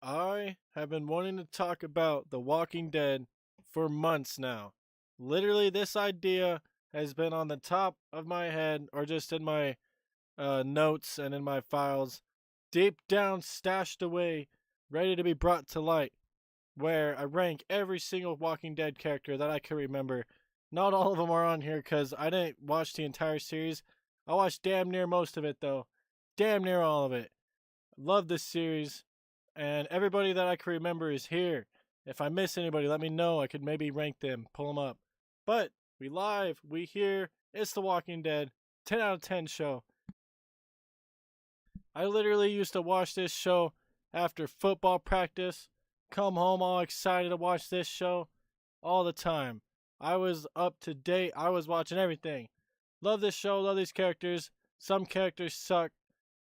I have been wanting to talk about The Walking Dead for months now. Literally, this idea has been on the top of my head or just in my notes and in my files, deep down stashed away, ready to be brought to light, where I rank every single Walking Dead character that I can remember. Not all of them are on here because I didn't watch the entire series. I watched damn near most of it, though. Damn near all of it. Love this series, and everybody that I can remember is here. If I miss anybody, let me know. I could maybe rank them, pull them up. But we live, we here. It's The Walking Dead, 10 out of 10 show. I literally used to watch this show after football practice, come home all excited to watch this show all the time. I was up to date. I was watching everything. Love this show, love these characters. Some characters suck.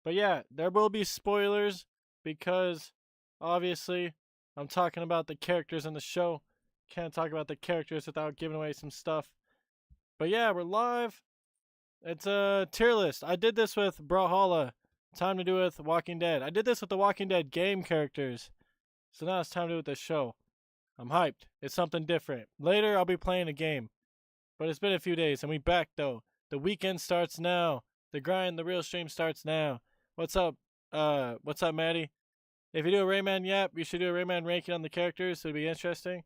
But yeah, there will be spoilers because obviously I'm talking about the characters in the show. Can't talk about the characters without giving away some stuff. But yeah, we're live. It's a tier list. I did this with Brawlhalla. Time to do it with Walking Dead. I did this with the Walking Dead game characters. So now it's time to do it with the show. I'm hyped. It's something different. Later I'll be playing a game. But it's been a few days and we back though. The weekend starts now. The grind, the real stream starts now. What's up? What's up, Maddie? If you do a Rayman Yap, you should do a Rayman ranking on the characters. It'd be interesting.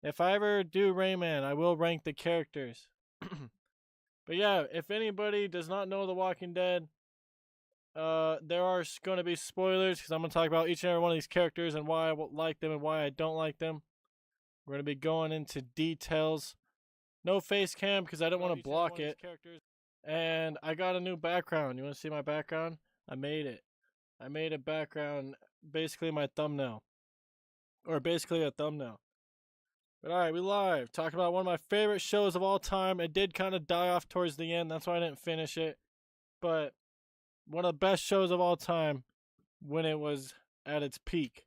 If I ever do Rayman, I will rank the characters. But yeah, if anybody does not know The Walking Dead, there are going to be spoilers because I'm going to talk about each and every one of these characters and why I like them and why I don't like them. We're going to be going into details. No face cam because I don't want to block it. And I got a new background. You want to see my background? I made it. I made a background, basically my thumbnail. Or basically a thumbnail. But alright, we live. Talking about one of my favorite shows of all time. It did kind of die off towards the end. That's why I didn't finish it. But one of the best shows of all time when it was at its peak.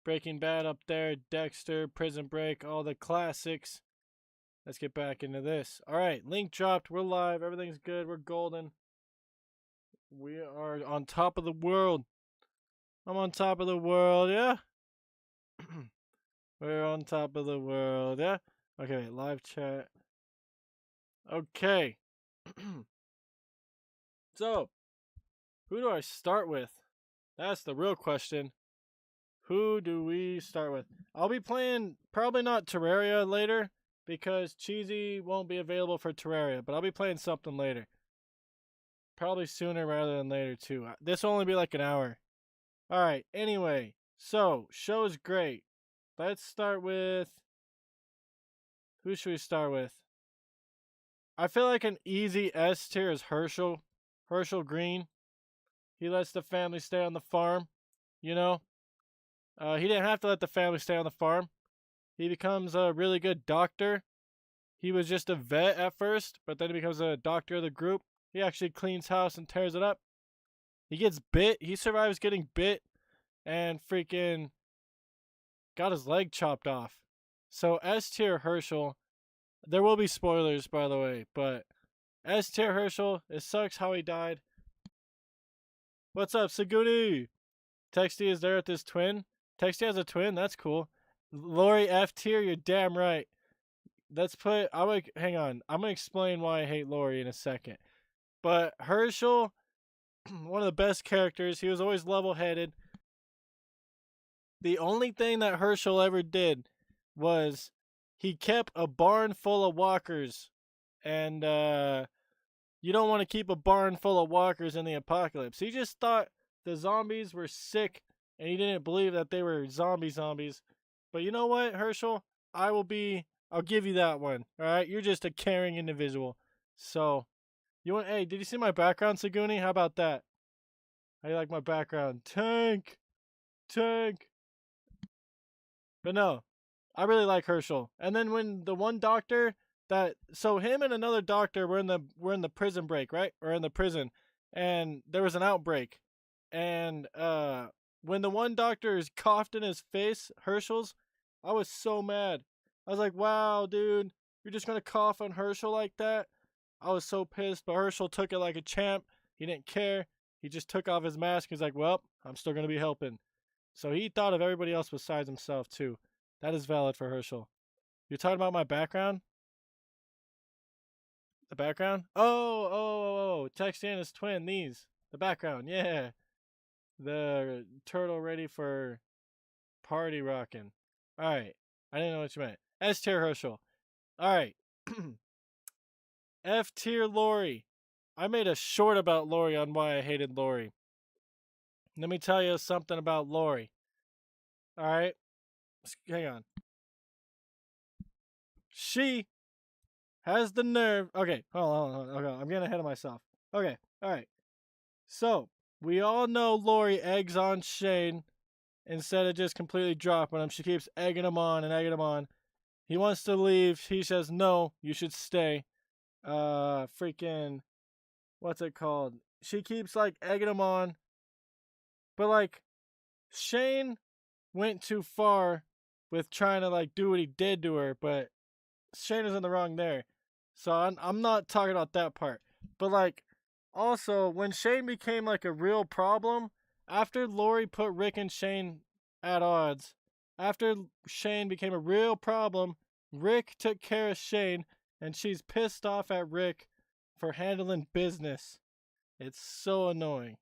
Breaking Bad up there, Dexter, Prison Break, all the classics. Let's get back into this. Alright, link dropped. We're live. Everything's good. We're golden. We are on top of the world. I'm on top of the world, yeah? We're on top of the world, yeah? Okay, live chat. Okay. So, who do I start with? That's the real question. Who do we start with? I'll be playing probably not Terraria later because Cheesy won't be available for Terraria, but I'll be playing something later. Probably sooner rather than later, too. This will only be like an hour. Alright, anyway. So, show's great. Let's start with... Who should we start with? I feel like an easy S tier is Hershel. Hershel Green. He lets the family stay on the farm. You know? He didn't have to let the family stay on the farm. He becomes a really good doctor. He was just a vet at first, but then he becomes a doctor of the group. He actually cleans house and tears it up. He gets bit. He survives getting bit and freaking got his leg chopped off. So S tier Hershel. There will be spoilers, by the way, but S tier Hershel. It sucks how he died. What's up, Saguni? Texty is there with his twin. Texty has a twin. That's cool. Lori F tier. You're damn right. Let's put. Hang on. I'm gonna explain why I hate Lori in a second. But Hershel, one of the best characters. He was always level-headed. The only thing that Hershel ever did was he kept a barn full of walkers. And you don't want to keep a barn full of walkers in the apocalypse. He just thought the zombies were sick and he didn't believe that they were zombies. But you know what, Hershel? I'll give you that one. Alright? You're just a caring individual. So, hey, did you see my background, Saguni? How about that? How do you like my background? Tank! But no, I really like Hershel. And then when the one doctor so him and another doctor were in the prison break, right? Or in the prison, and there was an outbreak. And when the one doctor coughed in his face, Hershel's, I was so mad. I was like, wow, dude, you're just gonna cough on Hershel like that? I was so pissed, but Hershel took it like a champ. He didn't care. He just took off his mask. He's like, well, I'm still gonna be helping. So he thought of everybody else besides himself too. That is valid for Herschel. You're talking about my background? The background? Oh, Texana's twin, these. The background, yeah. The turtle ready for party rocking. Alright. I didn't know what you meant. S tier Herschel. Alright. F tier Lori. I made a short about Lori on why I hated Lori. Let me tell you something about Lori. Alright? Hang on. She has the nerve. Okay, hold on. Okay, I'm getting ahead of myself. Okay, alright. So, we all know Lori eggs on Shane instead of just completely dropping him. She keeps egging him on and egging him on. He wants to leave. He says, no, you should stay. Freaking, what's it called? She keeps, like, egging him on. But, like, Shane went too far with trying to, like, do what he did to her, but Shane is in the wrong there. So I'm not talking about that part. But, like, also, when Shane became, like, a real problem, after Lori put Rick and Shane at odds, after Shane became a real problem, Rick took care of Shane, and she's pissed off at Rick for handling business. It's so annoying.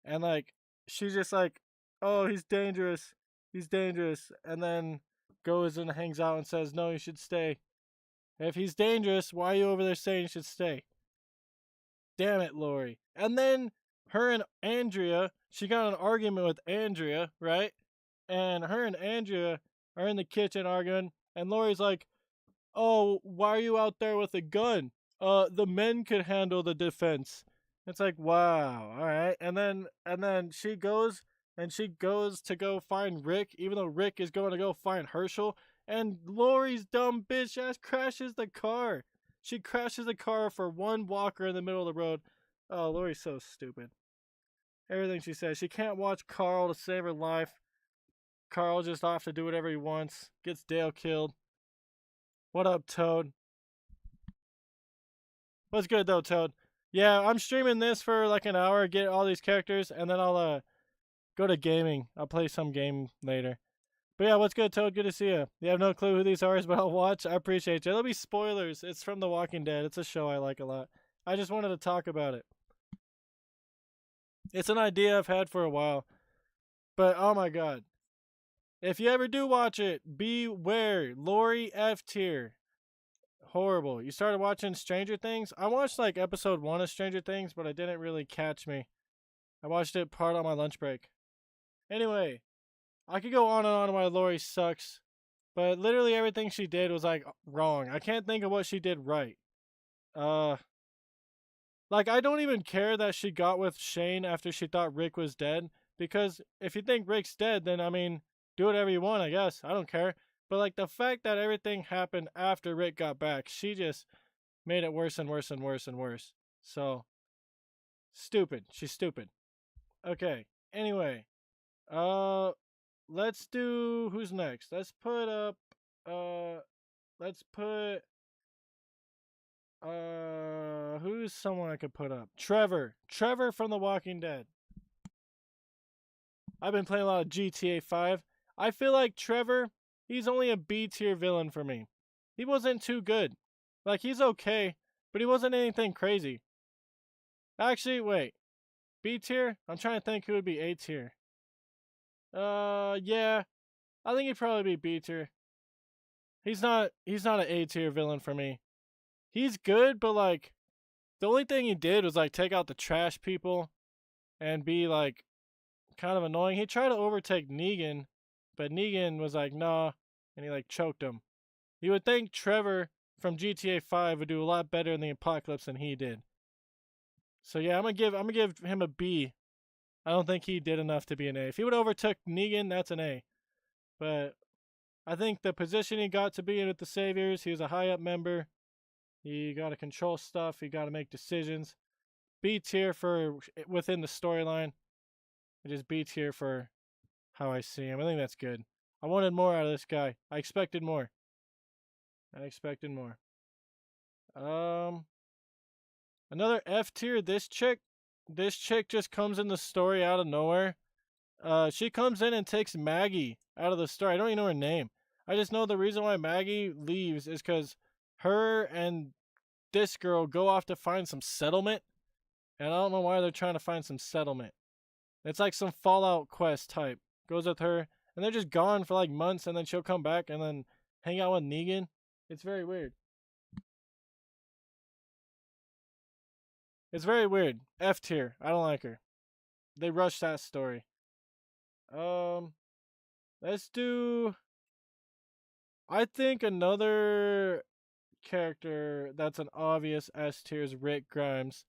And, like, she's just like, oh, he's dangerous. He's dangerous. And then goes and hangs out and says, no, you should stay. If he's dangerous, why are you over there saying you should stay? Damn it, Lori. And then her and Andrea, she got an argument with Andrea, right? And her and Andrea are in the kitchen arguing, and Lori's like, oh, why are you out there with a gun? The men could handle the defense. It's like, wow, all right. And then she goes to go find Rick, even though Rick is going to go find Herschel, and Lori's dumb bitch ass crashes the car. She crashes the car for one walker in the middle of the road. Oh, Lori's so stupid. Everything she says. She can't watch Carl to save her life. Carl just off to do whatever he wants. Gets Dale killed. What up, Toad? What's good though, Toad? Yeah, I'm streaming this for like an hour, get all these characters, and then I'll go to gaming. I'll play some game later. But yeah, what's good, Toad? Good to see you. You have no clue who these are, but I'll watch. I appreciate you. There'll be spoilers. It's from The Walking Dead. It's a show I like a lot. I just wanted to talk about it. It's an idea I've had for a while. But oh my god. If you ever do watch it, beware. Lori F tier. Horrible. You started watching Stranger Things? I watched like episode 1 of Stranger Things, but it didn't really catch me. I watched it part on my lunch break. Anyway, I could go on and on why Lori sucks, but literally everything she did was like wrong. I can't think of what she did right. Like I don't even care that she got with Shane after she thought Rick was dead, because if you think Rick's dead, then I mean, do whatever you want, I guess. I don't care. But like the fact that everything happened after Rick got back, she just made it worse and worse and worse and worse. So stupid. She's stupid. Okay. Anyway, uh let's do who's next? Uh let's put who's someone I could put up? Trevor. Trevor from The Walking Dead. I've been playing a lot of GTA 5. I feel like Trevor, he's only a B tier villain for me. He wasn't too good. Like he's okay, but he wasn't anything crazy. Actually, wait. B tier? I'm trying to think who would be A tier. Yeah. I think he'd probably be B tier. He's not an A tier villain for me. He's good, but like the only thing he did was like take out the trash people and be like kind of annoying. He tried to overtake Negan, but Negan was like, nah, and he like choked him. You would think Trevor from GTA 5 would do a lot better in the apocalypse than he did. So yeah, I'm gonna give him a B. I don't think he did enough to be an A. If he would have overtook Negan, that's an A. But I think the position he got to be in with the Saviors, he was a high up member. He got to control stuff. He got to make decisions. B tier for within the storyline. It is B tier for how I see him. I think that's good. I wanted more out of this guy. I expected more. Another F tier. This chick just comes in the story out of nowhere. She comes in and takes Maggie out of the store. I don't even know her name. I just know the reason why Maggie leaves is because her and this girl go off to find some settlement, and I don't know why they're trying to find some settlement. It's like some Fallout quest type. Goes with her, and they're just gone for like months, and then she'll come back and then hang out with Negan. It's very weird. It's very weird. F tier. I don't like her. They rushed that story. Um, let's do. I think another character that's an obvious S tier is Rick Grimes,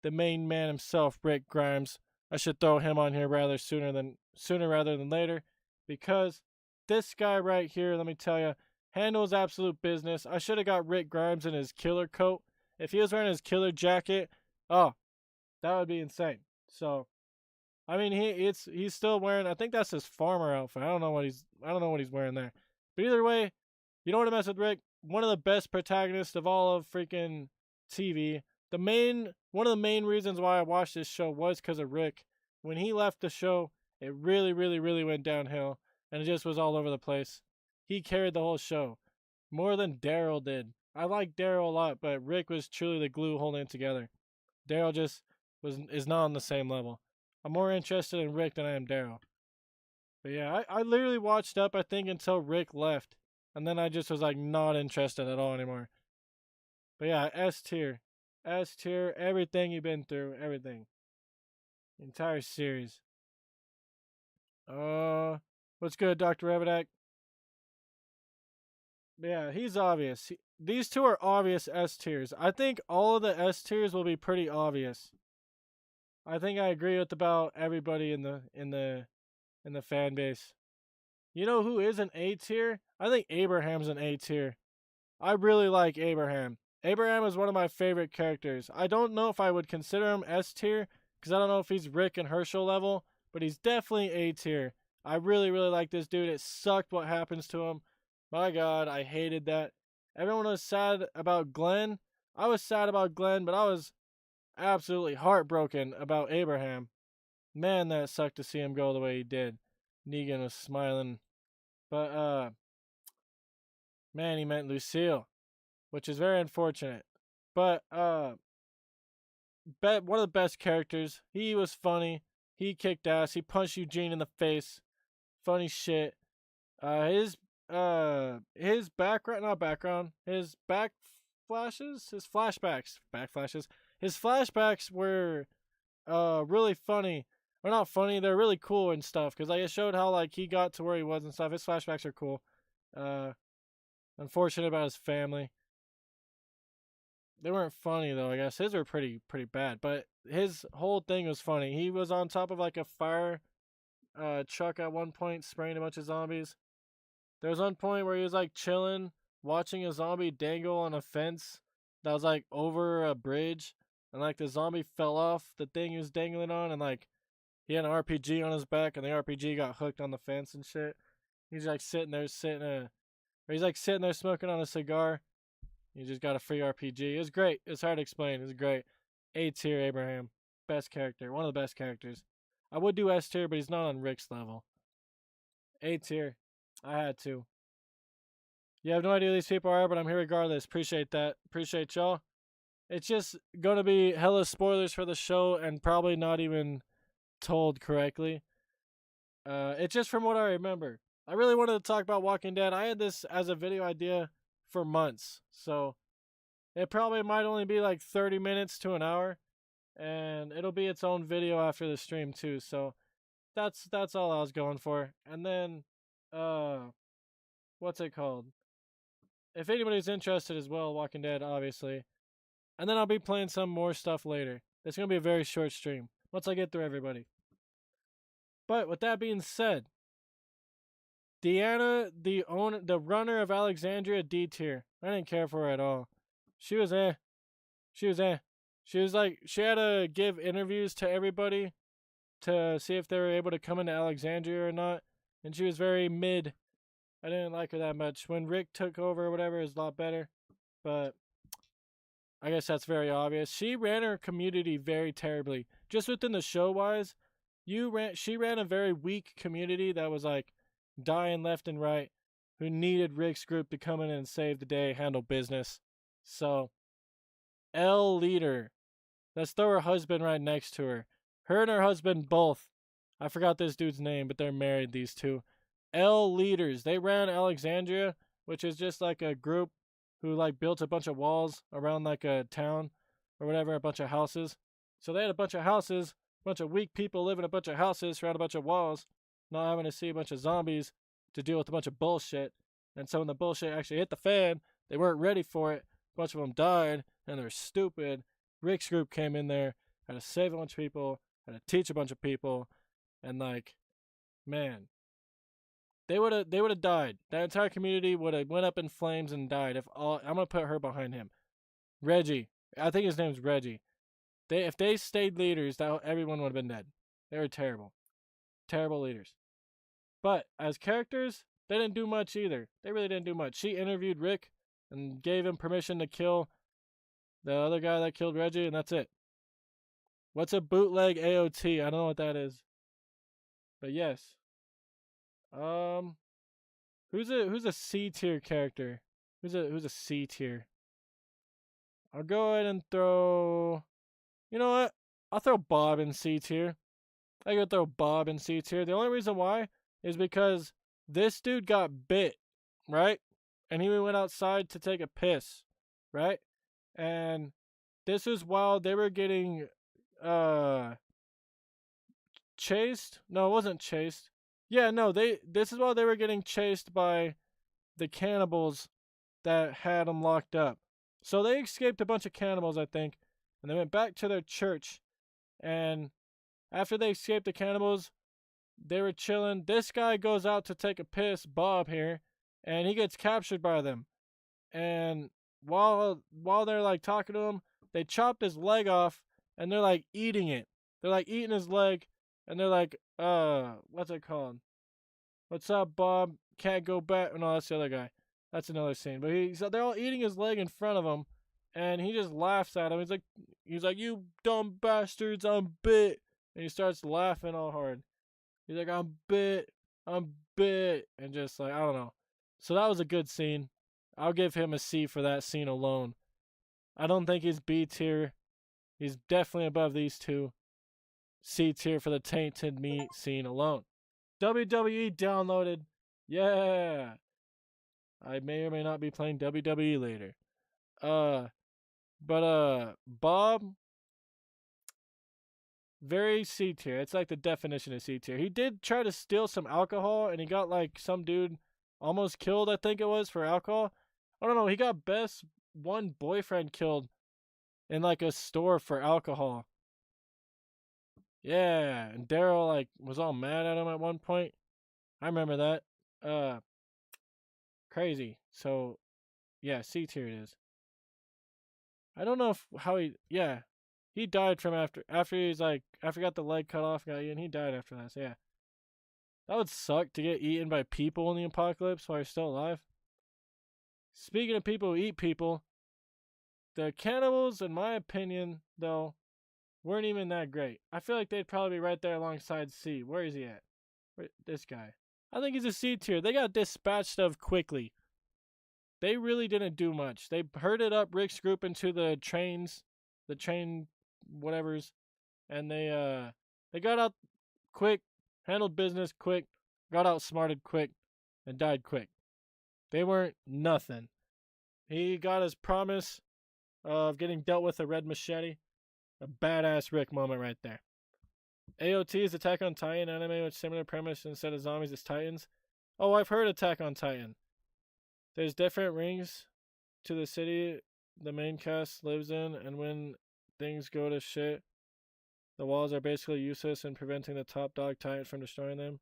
the main man himself, Rick Grimes. I should throw him on here sooner rather than later, because this guy right here, let me tell you, handles absolute business. I should have got Rick Grimes in his killer coat. If he was wearing his killer jacket, oh, that would be insane. So, I mean, he's still wearing. I think that's his farmer outfit. I don't know what he's wearing there. But either way, you don't want to mess with Rick. One of the best protagonists of all of freaking TV. One of the main reasons why I watched this show was because of Rick. When he left the show, it really, really, really went downhill, and it just was all over the place. He carried the whole show more than Daryl did. I like Daryl a lot, but Rick was truly the glue holding it together. Daryl just is not on the same level. I'm more interested in Rick than I am Daryl. But yeah, I literally watched up, I think, until Rick left. And then I just was like not interested at all anymore. But yeah, S tier. S tier, everything you've been through, everything. Entire series. What's good, Dr. Revedak? Yeah, he's obvious. These two are obvious S tiers. I think all of the S tiers will be pretty obvious. I think I agree with about everybody in the fan base. You know who is an A tier? I think Abraham's an A tier. I really like Abraham. Abraham is one of my favorite characters. I don't know if I would consider him S tier because I don't know if he's Rick and Herschel level, but he's definitely A tier. I really, really like this dude. It sucked what happens to him. My God, I hated that. Everyone was sad about Glenn. I was sad about Glenn, but I was absolutely heartbroken about Abraham. Man, that sucked to see him go the way he did. Negan was smiling. But man, he meant Lucille, which is very unfortunate. But one of the best characters. He was funny. He kicked ass. He punched Eugene in the face. Funny shit. His background, not background, his back flashes, his flashbacks, backflashes. His flashbacks were really funny. Or not funny, they're really cool and stuff because like it showed how like he got to where he was and stuff. His flashbacks are cool. Uh Unfortunate about his family. They weren't funny though, I guess. His were pretty bad, but his whole thing was funny. He was on top of like a fire truck at one point spraying a bunch of zombies. There was one point where he was like chilling, watching a zombie dangle on a fence that was like over a bridge, and like the zombie fell off the thing he was dangling on, and like he had an RPG on his back, and the RPG got hooked on the fence and shit. He's like he's like sitting there smoking on a cigar. He just got a free RPG. It was great. It's hard to explain. It was great. A tier Abraham, best character, one of the best characters. I would do S tier, but he's not on Rick's level. A tier. I had to. You have no idea who these people are, but I'm here regardless. Appreciate that. Appreciate y'all. It's just gonna be hella spoilers for the show and probably not even told correctly. It's just from what I remember. I really wanted to talk about Walking Dead. I had this as a video idea for months, so it probably might only be like 30 minutes to an hour, and it'll be its own video after the stream too. So that's all I was going for. And then, what's it called? If anybody's interested as well, Walking Dead, obviously. And then I'll be playing some more stuff later. It's gonna be a very short stream once I get through everybody. But with that being said, Deanna, the runner of Alexandria, D tier. I didn't care for her at all. She was eh. She was eh. She was like, she had to give interviews to everybody to see if they were able to come into Alexandria or not. And she was very mid. I didn't like her that much. When Rick took over or whatever, it was a lot better. But I guess that's very obvious. She ran her community very terribly. Just within the show wise, She ran a very weak community that was like dying left and right, who needed Rick's group to come in and save the day, handle business. So L leader. Let's throw her husband right next to her. Her and her husband both. I forgot this dude's name, but they're married, these two. L leaders. They ran Alexandria, which is just like a group who like built a bunch of walls around like a town or whatever, a bunch of houses. So they had a bunch of houses, a bunch of weak people live in a bunch of houses around a bunch of walls, not having to see a bunch of zombies to deal with a bunch of bullshit. And so when the bullshit actually hit the fan, they weren't ready for it. A bunch of them died, and they're stupid. Rick's group came in there, had to save a bunch of people, had to teach a bunch of people, and like, man, they would have died. That entire community would have went up in flames and died. I'm gonna put her behind him. Reggie, I think his name's Reggie. If they stayed leaders, that everyone would have been dead. They were terrible, terrible leaders. But as characters, they didn't do much either. They really didn't do much. She interviewed Rick and gave him permission to kill the other guy that killed Reggie, and that's it. What's a bootleg AOT? I don't know what that is. But yes. Who's a C tier character? Who's a C tier? I'll go ahead and throw. You know what? I'll throw Bob in C tier. I could throw Bob in C tier. The only reason why is because this dude got bit, right? And he went outside to take a piss, right? And this is while they were getting chased. No, it wasn't chased. Yeah, no, this is while they were getting chased by the cannibals that had them locked up. So they escaped a bunch of cannibals, I think, and they went back to their church. And after they escaped the cannibals, they were chilling. This guy goes out to take a piss, Bob here, and he gets captured by them. And while they're like talking to him, they chopped his leg off, and they're like eating it. They're like eating his leg, and they're like, what's it called? What's up, Bob? Can't go back. No, that's the other guy. That's another scene. But so they're all eating his leg in front of him, and he just laughs at him. He's like, you dumb bastards, I'm bit. And he starts laughing all hard. He's like, I'm bit, and just like, I don't know. So that was a good scene. I'll give him a C for that scene alone. I don't think he's B tier. He's definitely above these two. C tier for the tainted meat scene alone. WWE downloaded. Yeah. I may or may not be playing WWE later. Bob, very C tier. It's like the definition of C tier. He did try to steal some alcohol, and he got like some dude almost killed, I think it was, for alcohol. I don't know. He got best one boyfriend killed in like a store for alcohol. Yeah, and Daryl like was all mad at him at one point. I remember that. Crazy. So, yeah, C tier it is. I don't know how he died from after he's like after he got the leg cut off, got eaten. He died after that. So yeah, that would suck to get eaten by people in the apocalypse while you're still alive. Speaking of people who eat people, the cannibals, in my opinion, though, weren't even that great. I feel like they'd probably be right there alongside C. Where is he at? This guy. I think he's a C tier. They got dispatched of quickly. They really didn't do much. They herded up Rick's group into the train whatevers, and they got out quick, handled business quick, got outsmarted quick, and died quick. They weren't nothing. He got his promise of getting dealt with a red machete. A badass Rick moment right there. AOT is Attack on Titan anime with similar premise. Instead of zombies, it's titans. Oh, I've heard Attack on Titan. There's different rings to the city the main cast lives in, and when things go to shit, the walls are basically useless in preventing the top dog Titan from destroying them.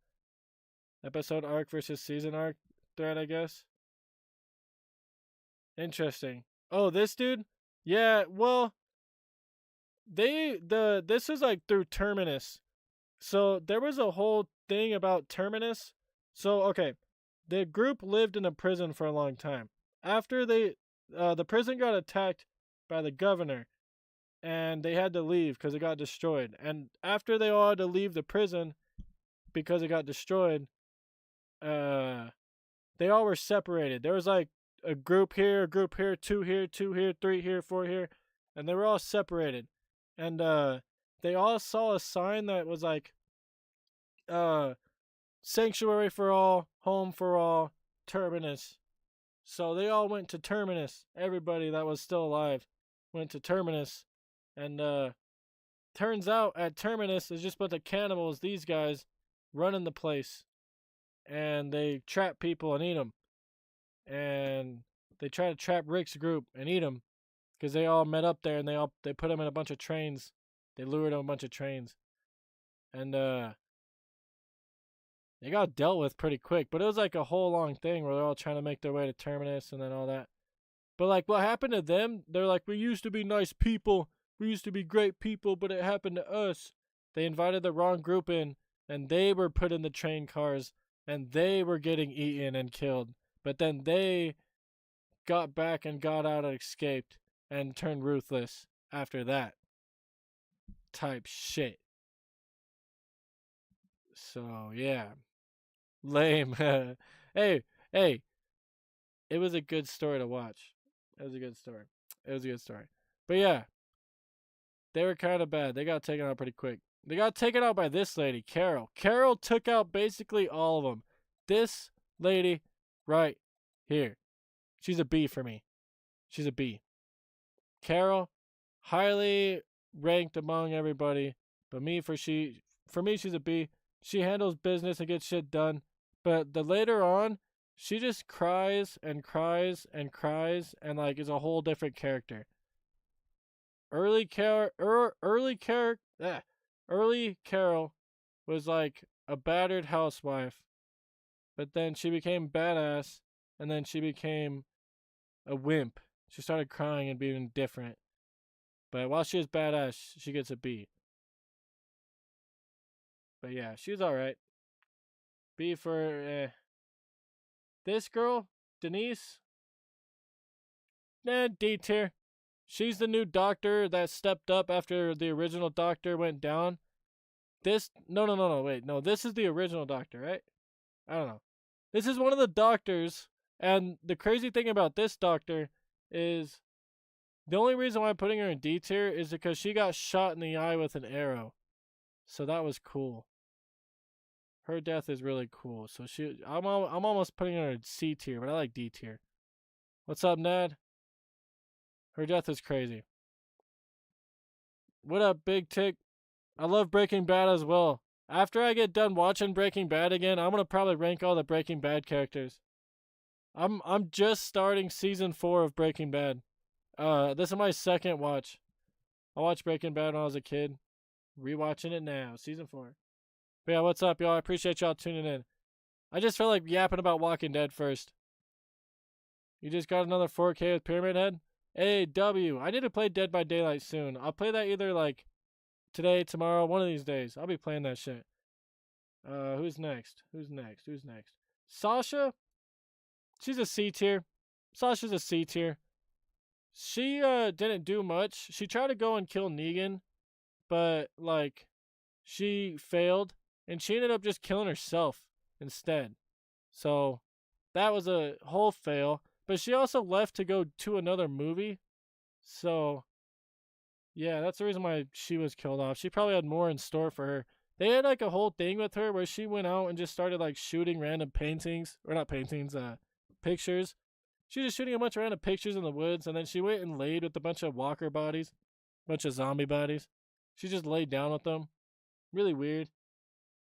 Episode arc versus season arc thread, I guess. Interesting. Oh, this dude? Yeah, well, this is like through Terminus. So there was a whole thing about Terminus. So okay, the group lived in a prison for a long time. After the prison got attacked by the governor, and they had to leave because it got destroyed. And after they all had to leave the prison because it got destroyed, uh, they all were separated. There was like a group here, two here, two here, three here, four here, and they were all separated. And they all saw a sign that was like, uh, sanctuary for all, home for all, Terminus. So they all went to Terminus. Everybody that was still alive went to Terminus. And turns out at Terminus is just a bunch of cannibals, these guys, running the place. And they trap people and eat them. And they try to trap Rick's group and eat them. Because they all met up there and they put them in a bunch of trains. They lured them a bunch of trains. And they got dealt with pretty quick. But it was like a whole long thing where they're all trying to make their way to Terminus and then all that. But like what happened to them, they're like, we used to be nice people. We used to be great people, but it happened to us. They invited the wrong group in, and they were put in the train cars, and they were getting eaten and killed. But then they got back and got out and escaped and turned ruthless after that. Type shit. So, yeah. Lame. Hey, hey. It was a good story to watch. It was a good story. But yeah. They were kind of bad. They got taken out pretty quick. They got taken out by this lady, Carol. Carol took out basically all of them. This lady right here. She's a B for me. She's a B. Carol, highly ranked among everybody, but for me she's a B. She handles business and gets shit done. But the later on, she just cries and cries and cries and like is a whole different character. Early Carol was like a battered housewife, but then she became badass, and then she became a wimp. She started crying and being different. But while she was badass, she gets a B. But yeah, she was alright. B for this girl, Denise. D tier. She's the new doctor that stepped up after the original doctor went down. This wait, no, this is the original doctor, right? I don't know. This is one of the doctors, and the crazy thing about this doctor is the only reason why I'm putting her in D tier is because she got shot in the eye with an arrow. So that was cool. Her death is really cool. So I'm almost putting her in C tier, but I like D tier. What's up, Ned? Her death is crazy. What up, Big Tick? I love Breaking Bad as well. After I get done watching Breaking Bad again, I'm gonna probably rank all the Breaking Bad characters. I'm just starting season 4 of Breaking Bad. This is my second watch. I watched Breaking Bad when I was a kid. Rewatching it now, season 4. But yeah, what's up, y'all? I appreciate y'all tuning in. I just felt like yapping about Walking Dead first. You just got another 4K with Pyramid Head? AW. I need to play Dead by Daylight soon. I'll play that either like today, tomorrow, one of these days. I'll be playing that shit. Who's next? Sasha? She's a C tier. Sasha's a C tier. She didn't do much. She tried to go and kill Negan, but like she failed and she ended up just killing herself instead. So that was a whole fail. But she also left to go to another movie. So, yeah, that's the reason why she was killed off. She probably had more in store for her. They had like a whole thing with her where she went out and just started like shooting random paintings. Or not paintings, pictures. She was just shooting a bunch of random pictures in the woods. And then she went and laid with a bunch of walker bodies. A bunch of zombie bodies. She just laid down with them. Really weird.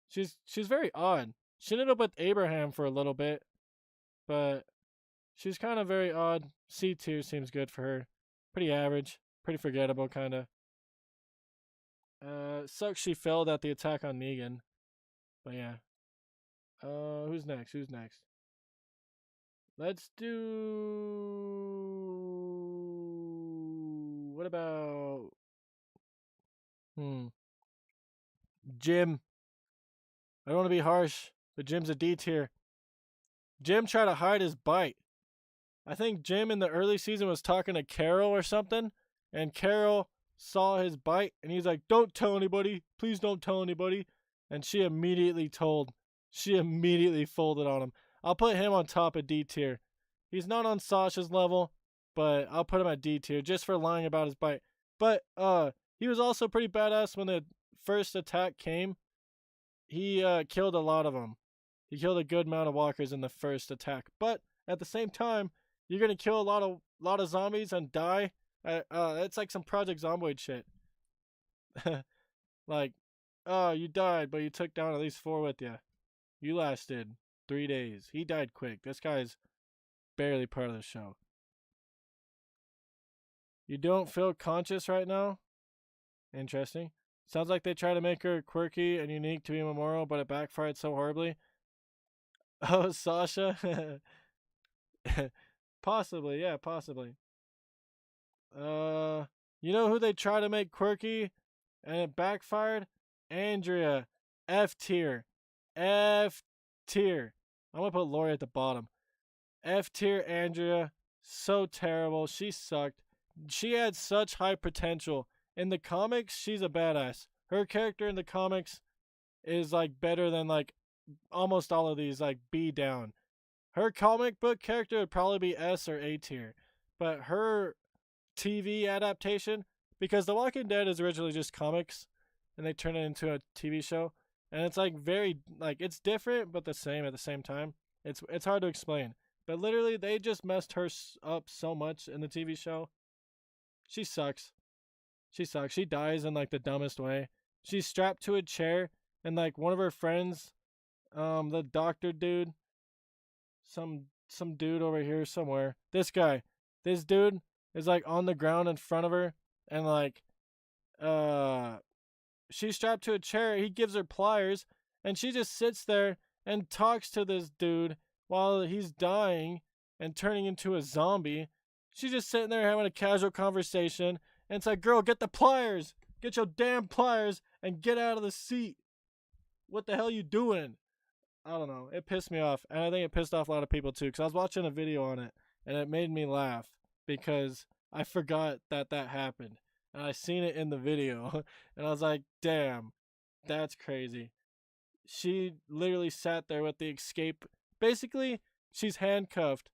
She's very odd. She ended up with Abraham for a little bit. But she's kind of very odd. C tier seems good for her. Pretty average. Pretty forgettable, kind of. Sucks she failed at the attack on Negan. But yeah. Who's next? Let's do... What about... Jim. I don't want to be harsh, but Jim's a D tier. Jim tried to hide his bite. I think Jim in the early season was talking to Carol or something, and Carol saw his bite and he's like, "Don't tell anybody. Please don't tell anybody." And she immediately told. She immediately folded on him. I'll put him on top of D tier. He's not on Sasha's level, but I'll put him at D tier just for lying about his bite. But he was also pretty badass when the first attack came. He killed a lot of them. He killed a good amount of walkers in the first attack. But at the same time, you're gonna kill a lot of zombies and die. It's like some Project Zomboid shit. Like, oh, you died, but you took down at least 4 with you. You lasted 3 days. He died quick. This guy's barely part of the show. You don't feel conscious right now? Interesting. Sounds like they try to make her quirky and unique to be memorable, but it backfired so horribly. Oh, Sasha? Possibly, yeah, possibly. You know who they try to make quirky and it backfired? Andrea. F tier. F tier. I'm gonna put Lori at the bottom. F tier Andrea. So terrible. She sucked. She had such high potential. In the comics, she's a badass. Her character in the comics is like better than like almost all of these, like B down. Her comic book character would probably be S or A tier. But her TV adaptation, because The Walking Dead is originally just comics and they turn it into a TV show, and it's like very like it's different but the same at the same time. It's hard to explain. But literally they just messed her up so much in the TV show. She sucks. She sucks. She dies in like the dumbest way. She's strapped to a chair and like one of her friends, the doctor dude, some dude over here somewhere. This guy. This dude is like on the ground in front of her and like she's strapped to a chair. He gives her pliers and she just sits there and talks to this dude while he's dying and turning into a zombie. She's just sitting there having a casual conversation and it's like, girl, get the pliers. Get your damn pliers and get out of the seat. What the hell you doing? I don't know. It pissed me off. And I think it pissed off a lot of people too. Because I was watching a video on it. And it made me laugh. Because I forgot that happened. And I seen it in the video. And I was like, damn. That's crazy. She literally sat there with the escape. Basically, she's handcuffed.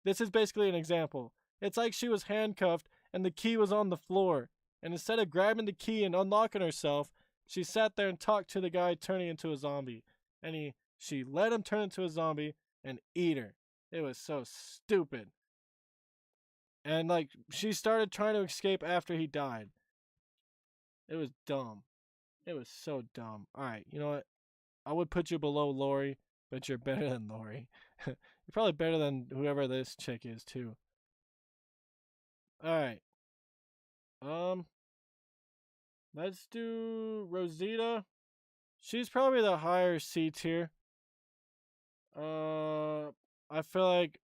This is basically an example. It's like she was handcuffed and the key was on the floor. And instead of grabbing the key and unlocking herself, she sat there and talked to the guy turning into a zombie. And she let him turn into a zombie and eat her. It was so stupid. And like she started trying to escape after he died. It was dumb. It was so dumb. Alright, you know what? I would put you below Lori, but you're better than Lori. You're probably better than whoever this chick is too. Alright. Let's do Rosita. She's probably the higher C tier. I feel like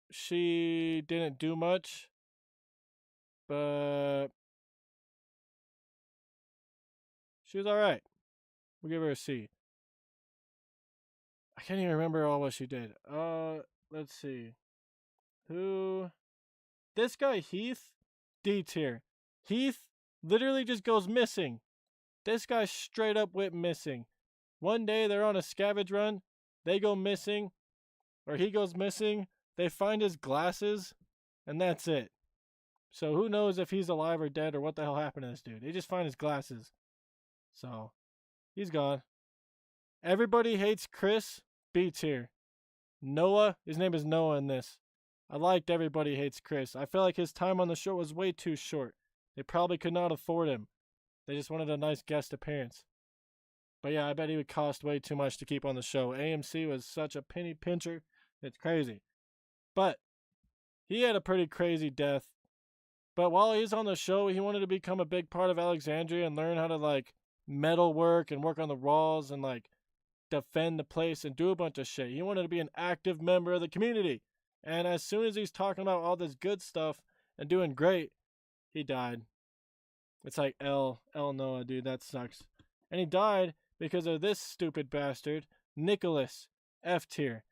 she didn't do much, but she was alright. We'll give her a C. I can't even remember all what she did. Let's see. Who? This guy, Heath, D tier. Heath literally just goes missing. This guy straight up went missing. One day they're on a scavenge run. They go missing, or he goes missing. They find his glasses, and that's it. So who knows if he's alive or dead or what the hell happened to this dude. They just find his glasses. So, he's gone. Everybody hates Chris, B tier. Noah, his name is Noah in this. I liked Everybody Hates Chris. I feel like his time on the show was way too short. They probably could not afford him. They just wanted a nice guest appearance. But yeah, I bet he would cost way too much to keep on the show. AMC was such a penny pincher. It's crazy. But he had a pretty crazy death. But while he's on the show, he wanted to become a big part of Alexandria and learn how to like metal work and work on the walls and like defend the place and do a bunch of shit. He wanted to be an active member of the community. And as soon as he's talking about all this good stuff and doing great, he died. It's like L Noah, dude, that sucks. And he died because of this stupid bastard, Nicholas, F tier.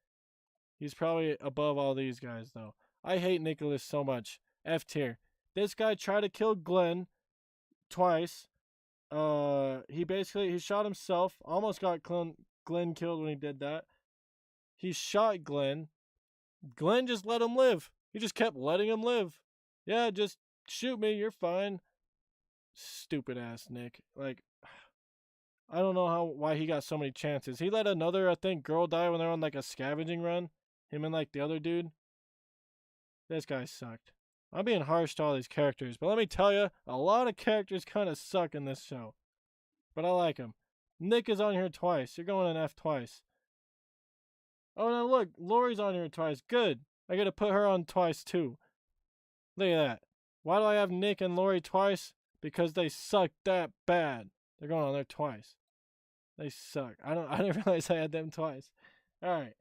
He's probably above all these guys, though. I hate Nicholas so much. F tier. This guy tried to kill Glenn. twice. He shot himself. Almost got Glenn killed when he did that. He shot Glenn. Glenn just let him live. He just kept letting him live. Yeah, just shoot me. You're fine. Stupid ass Nick. Like, I don't know why he got so many chances. He let another, I think, girl die when they're on like a scavenging run. Him and like the other dude. This guy sucked. I'm being harsh to all these characters, but let me tell you, a lot of characters kind of suck in this show. But I like him. Nick is on here twice. You're going an F twice. Oh, now look, Lori's on here twice. Good. I gotta put her on twice too. Look at that. Why do I have Nick and Lori twice? Because they suck that bad. They're going on there twice. They suck. I didn't realize I had them twice. Alright.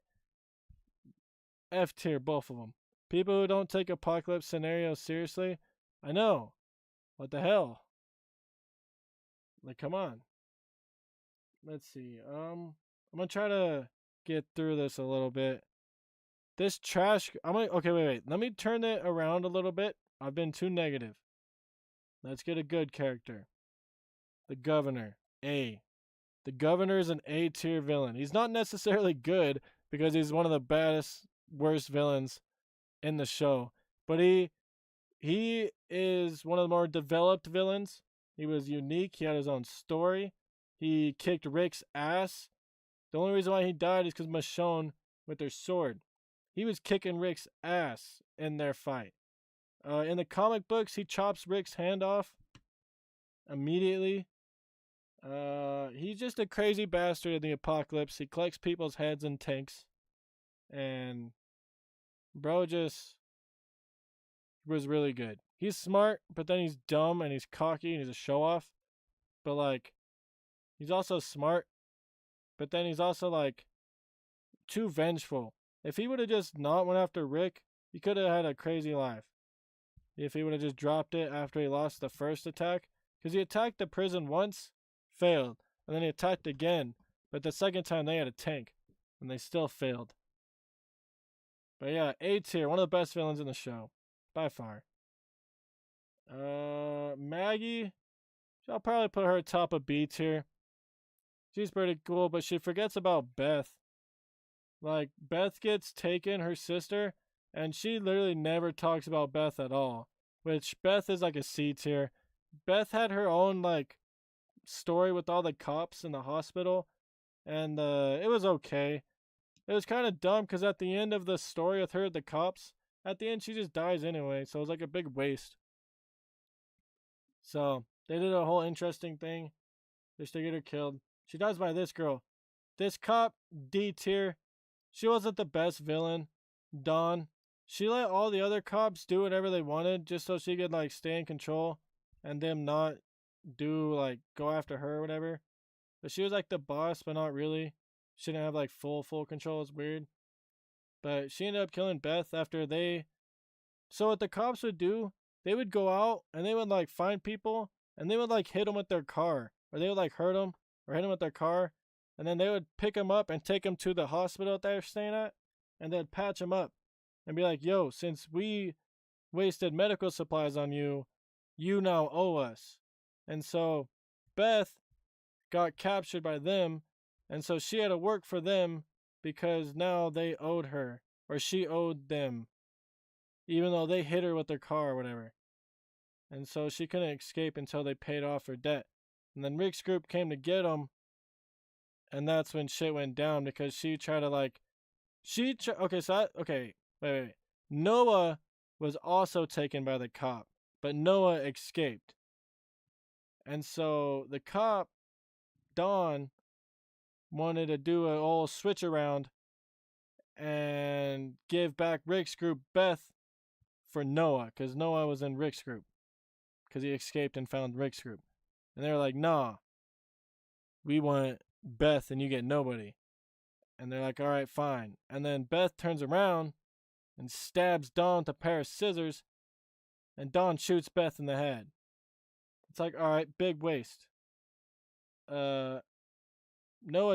F tier, both of them. People who don't take apocalypse scenarios seriously. I know. What the hell? Like, come on. Let's see. I'm gonna try to get through this a little bit. This trash. Okay, wait. Let me turn it around a little bit. I've been too negative. Let's get a good character. The governor. A. The governor is an A tier villain. He's not necessarily good because he's one of the baddest, worst villains in the show. But he is one of the more developed villains. He was unique. He had his own story. He kicked Rick's ass. The only reason why he died is because Michonne with her sword. He was kicking Rick's ass in their fight. In the comic books, he chops Rick's hand off immediately. He's just a crazy bastard in the apocalypse. He collects people's heads in tanks. And bro just was really good. He's smart, but then he's dumb and he's cocky and he's a show-off. But like, he's also smart, but then he's also like too vengeful. If he would have just not went after Rick, he could have had a crazy life. If he would have just dropped it after he lost the first attack. Because he attacked the prison once, failed. And then he attacked again. But the second time they had a tank. And they still failed. But yeah, A tier. One of the best villains in the show. By far. Maggie. I'll probably put her top of B tier. She's pretty cool, but she forgets about Beth. Like, Beth gets taken, her sister, and she literally never talks about Beth at all. Which, Beth is like a C tier. Beth had her own, like, story with all the cops in the hospital, and it was okay. It was kind of dumb, because at the end of the story with her, the cops, at the end she just dies anyway, so it was like a big waste. So, they did a whole interesting thing, just to get her killed. She dies by this girl. This cop, D tier. She wasn't the best villain. Dawn. She let all the other cops do whatever they wanted just so she could like stay in control and them not go after her or whatever. But she was like the boss, but not really. She didn't have like full control. It's weird. But she ended up killing Beth after so what the cops would do, they would go out and they would like find people and they would like hit them with their car, or they would like hurt them or hit them with their car, and then they would pick them up and take them to the hospital that they're staying at, and they'd patch them up and be like, yo, since we wasted medical supplies on you, you now owe us. And so Beth got captured by them, and so she had to work for them because now they owed her, or she owed them, even though they hit her with their car or whatever. And so she couldn't escape until they paid off her debt. And then Rick's group came to get them, and that's when shit went down because she tried to wait. Noah was also taken by the cop, but Noah escaped. And so the cop, Dawn, wanted to do a whole switch around and give back Rick's group Beth for Noah, because Noah was in Rick's group, because he escaped and found Rick's group. And they were like, nah, we want Beth and you get nobody. And they're like, all right, fine. And then Beth turns around and stabs Dawn with a pair of scissors, and Dawn shoots Beth in the head. It's like, all right, big waste. Noah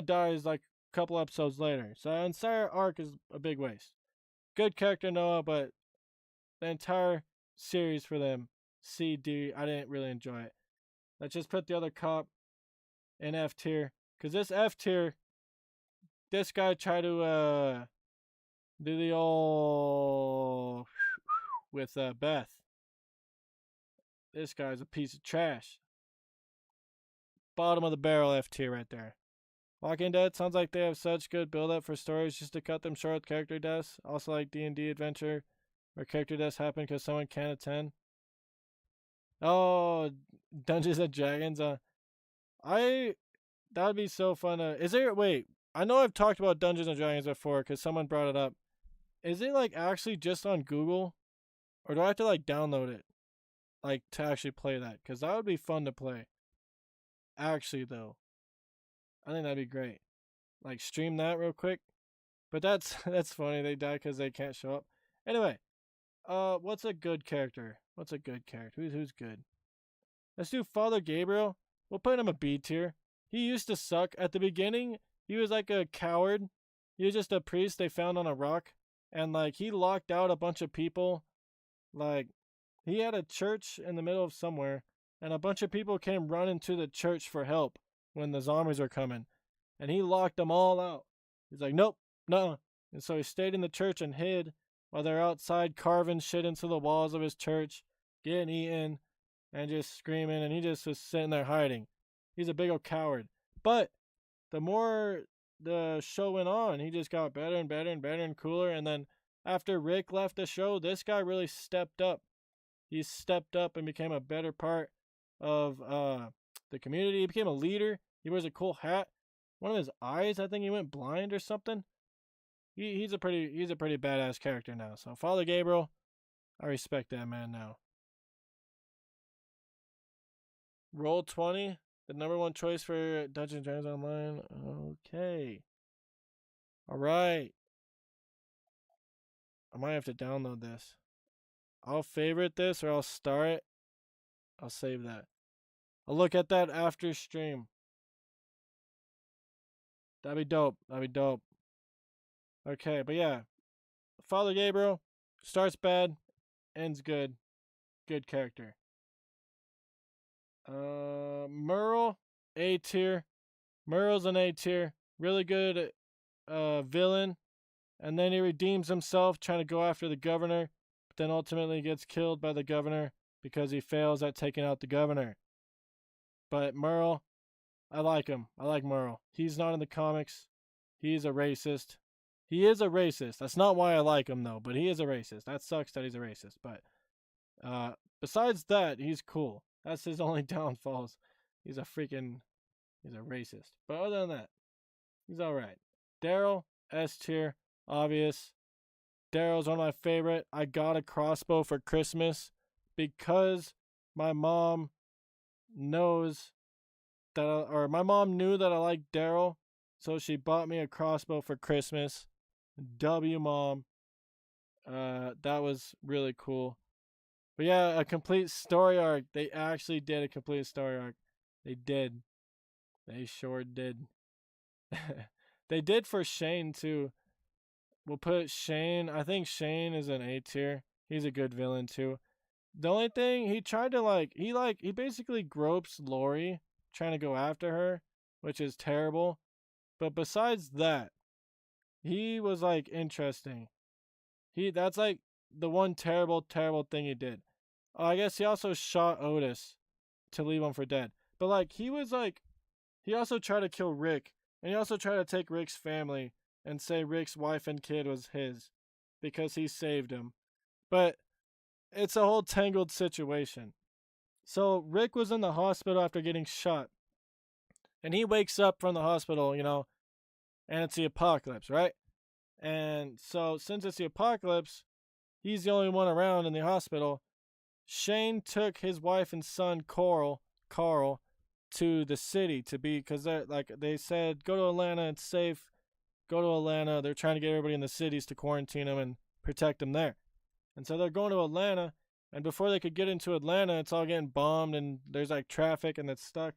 dies like a couple episodes later. So the entire arc is a big waste. Good character, Noah, but the entire series for them, C, D, I didn't really enjoy it. Let's just put the other cop in F tier. Because this F tier, this guy tried to do the old with Beth. This guy's a piece of trash. Bottom of the barrel F tier right there. Walking Dead sounds like they have such good build up for stories just to cut them short with character deaths. Also like D&D Adventure where character deaths happen because someone can't attend. Oh, Dungeons and Dragons. That would be so fun. Is there? Wait, I know I've talked about Dungeons and Dragons before because someone brought it up. Is it like actually just on Google, or do I have to like download it, like to actually play that? Because that would be fun to play. Actually, though, I think that'd be great. Like stream that real quick. But that's that's funny. They die because they can't show up. Anyway, what's a good character? What's a good character? Who's good? Let's do Father Gabriel. We'll put him a B tier. He used to suck at the beginning. He was like a coward. He was just a priest they found on a rock, and like he locked out a bunch of people. Like he had a church in the middle of somewhere, and a bunch of people came running to the church for help when the zombies were coming, and he locked them all out. He's like, nope, no. And so he stayed in the church and hid while they're outside carving shit into the walls of his church, getting eaten, and just screaming, and he just was sitting there hiding. He's a big old coward. But the more the show went on, he just got better and better and better and cooler. And then after Rick left the show, this guy really stepped up. He stepped up and became a better part of the community. He became a leader. He wears a cool hat. One of his eyes, I think he went blind or something. He's a pretty badass character now. So Father Gabriel, I respect that man now. Roll20, the number one choice for Dungeons & Dragons Online. Okay. Alright. I might have to download this. I'll favorite this or I'll star it. I'll save that. I'll look at that after stream. That'd be dope. That'd be dope. Okay, but yeah. Father Gabriel starts bad, ends good. Good character. Merle, A tier. Merle's an A tier. Really good villain. And then he redeems himself trying to go after the governor, but then ultimately gets killed by the governor because he fails at taking out the governor. But Merle, I like him. I like Merle. He's not in the comics. He's a racist. He is a racist. That's not why I like him, though, but he is a racist. That sucks that he's a racist. But besides that, he's cool. That's his only downfalls. He's a racist. But other than that, he's alright. Daryl, S tier, obvious. Daryl's one of my favorite. I got a crossbow for Christmas because my mom knows that, my mom knew that I liked Daryl, so she bought me a crossbow for Christmas. W mom. That was really cool. But yeah, a complete story arc. They actually did a complete story arc. They did. They sure did. They did for Shane too. We'll put Shane. I think Shane is an A tier. He's a good villain too. The only thing he tried to he basically gropes Lori trying to go after her, which is terrible. But besides that, he was like interesting. That's like the one terrible thing he did. I guess he also shot Otis to leave him for dead. But like he also tried to kill Rick, and he also tried to take Rick's family and say Rick's wife and kid was his because he saved him. But it's a whole tangled situation. So Rick was in the hospital after getting shot. And he wakes up from the hospital, and it's the apocalypse, right? And so since it's the apocalypse, he's the only one around in the hospital. Shane took his wife and son Carl to the city because they said go to Atlanta, it's safe. Go to Atlanta. They're trying to get everybody in the cities to quarantine them and protect them there. And so they're going to Atlanta, and before they could get into Atlanta, it's all getting bombed and there's like traffic and it's stuck.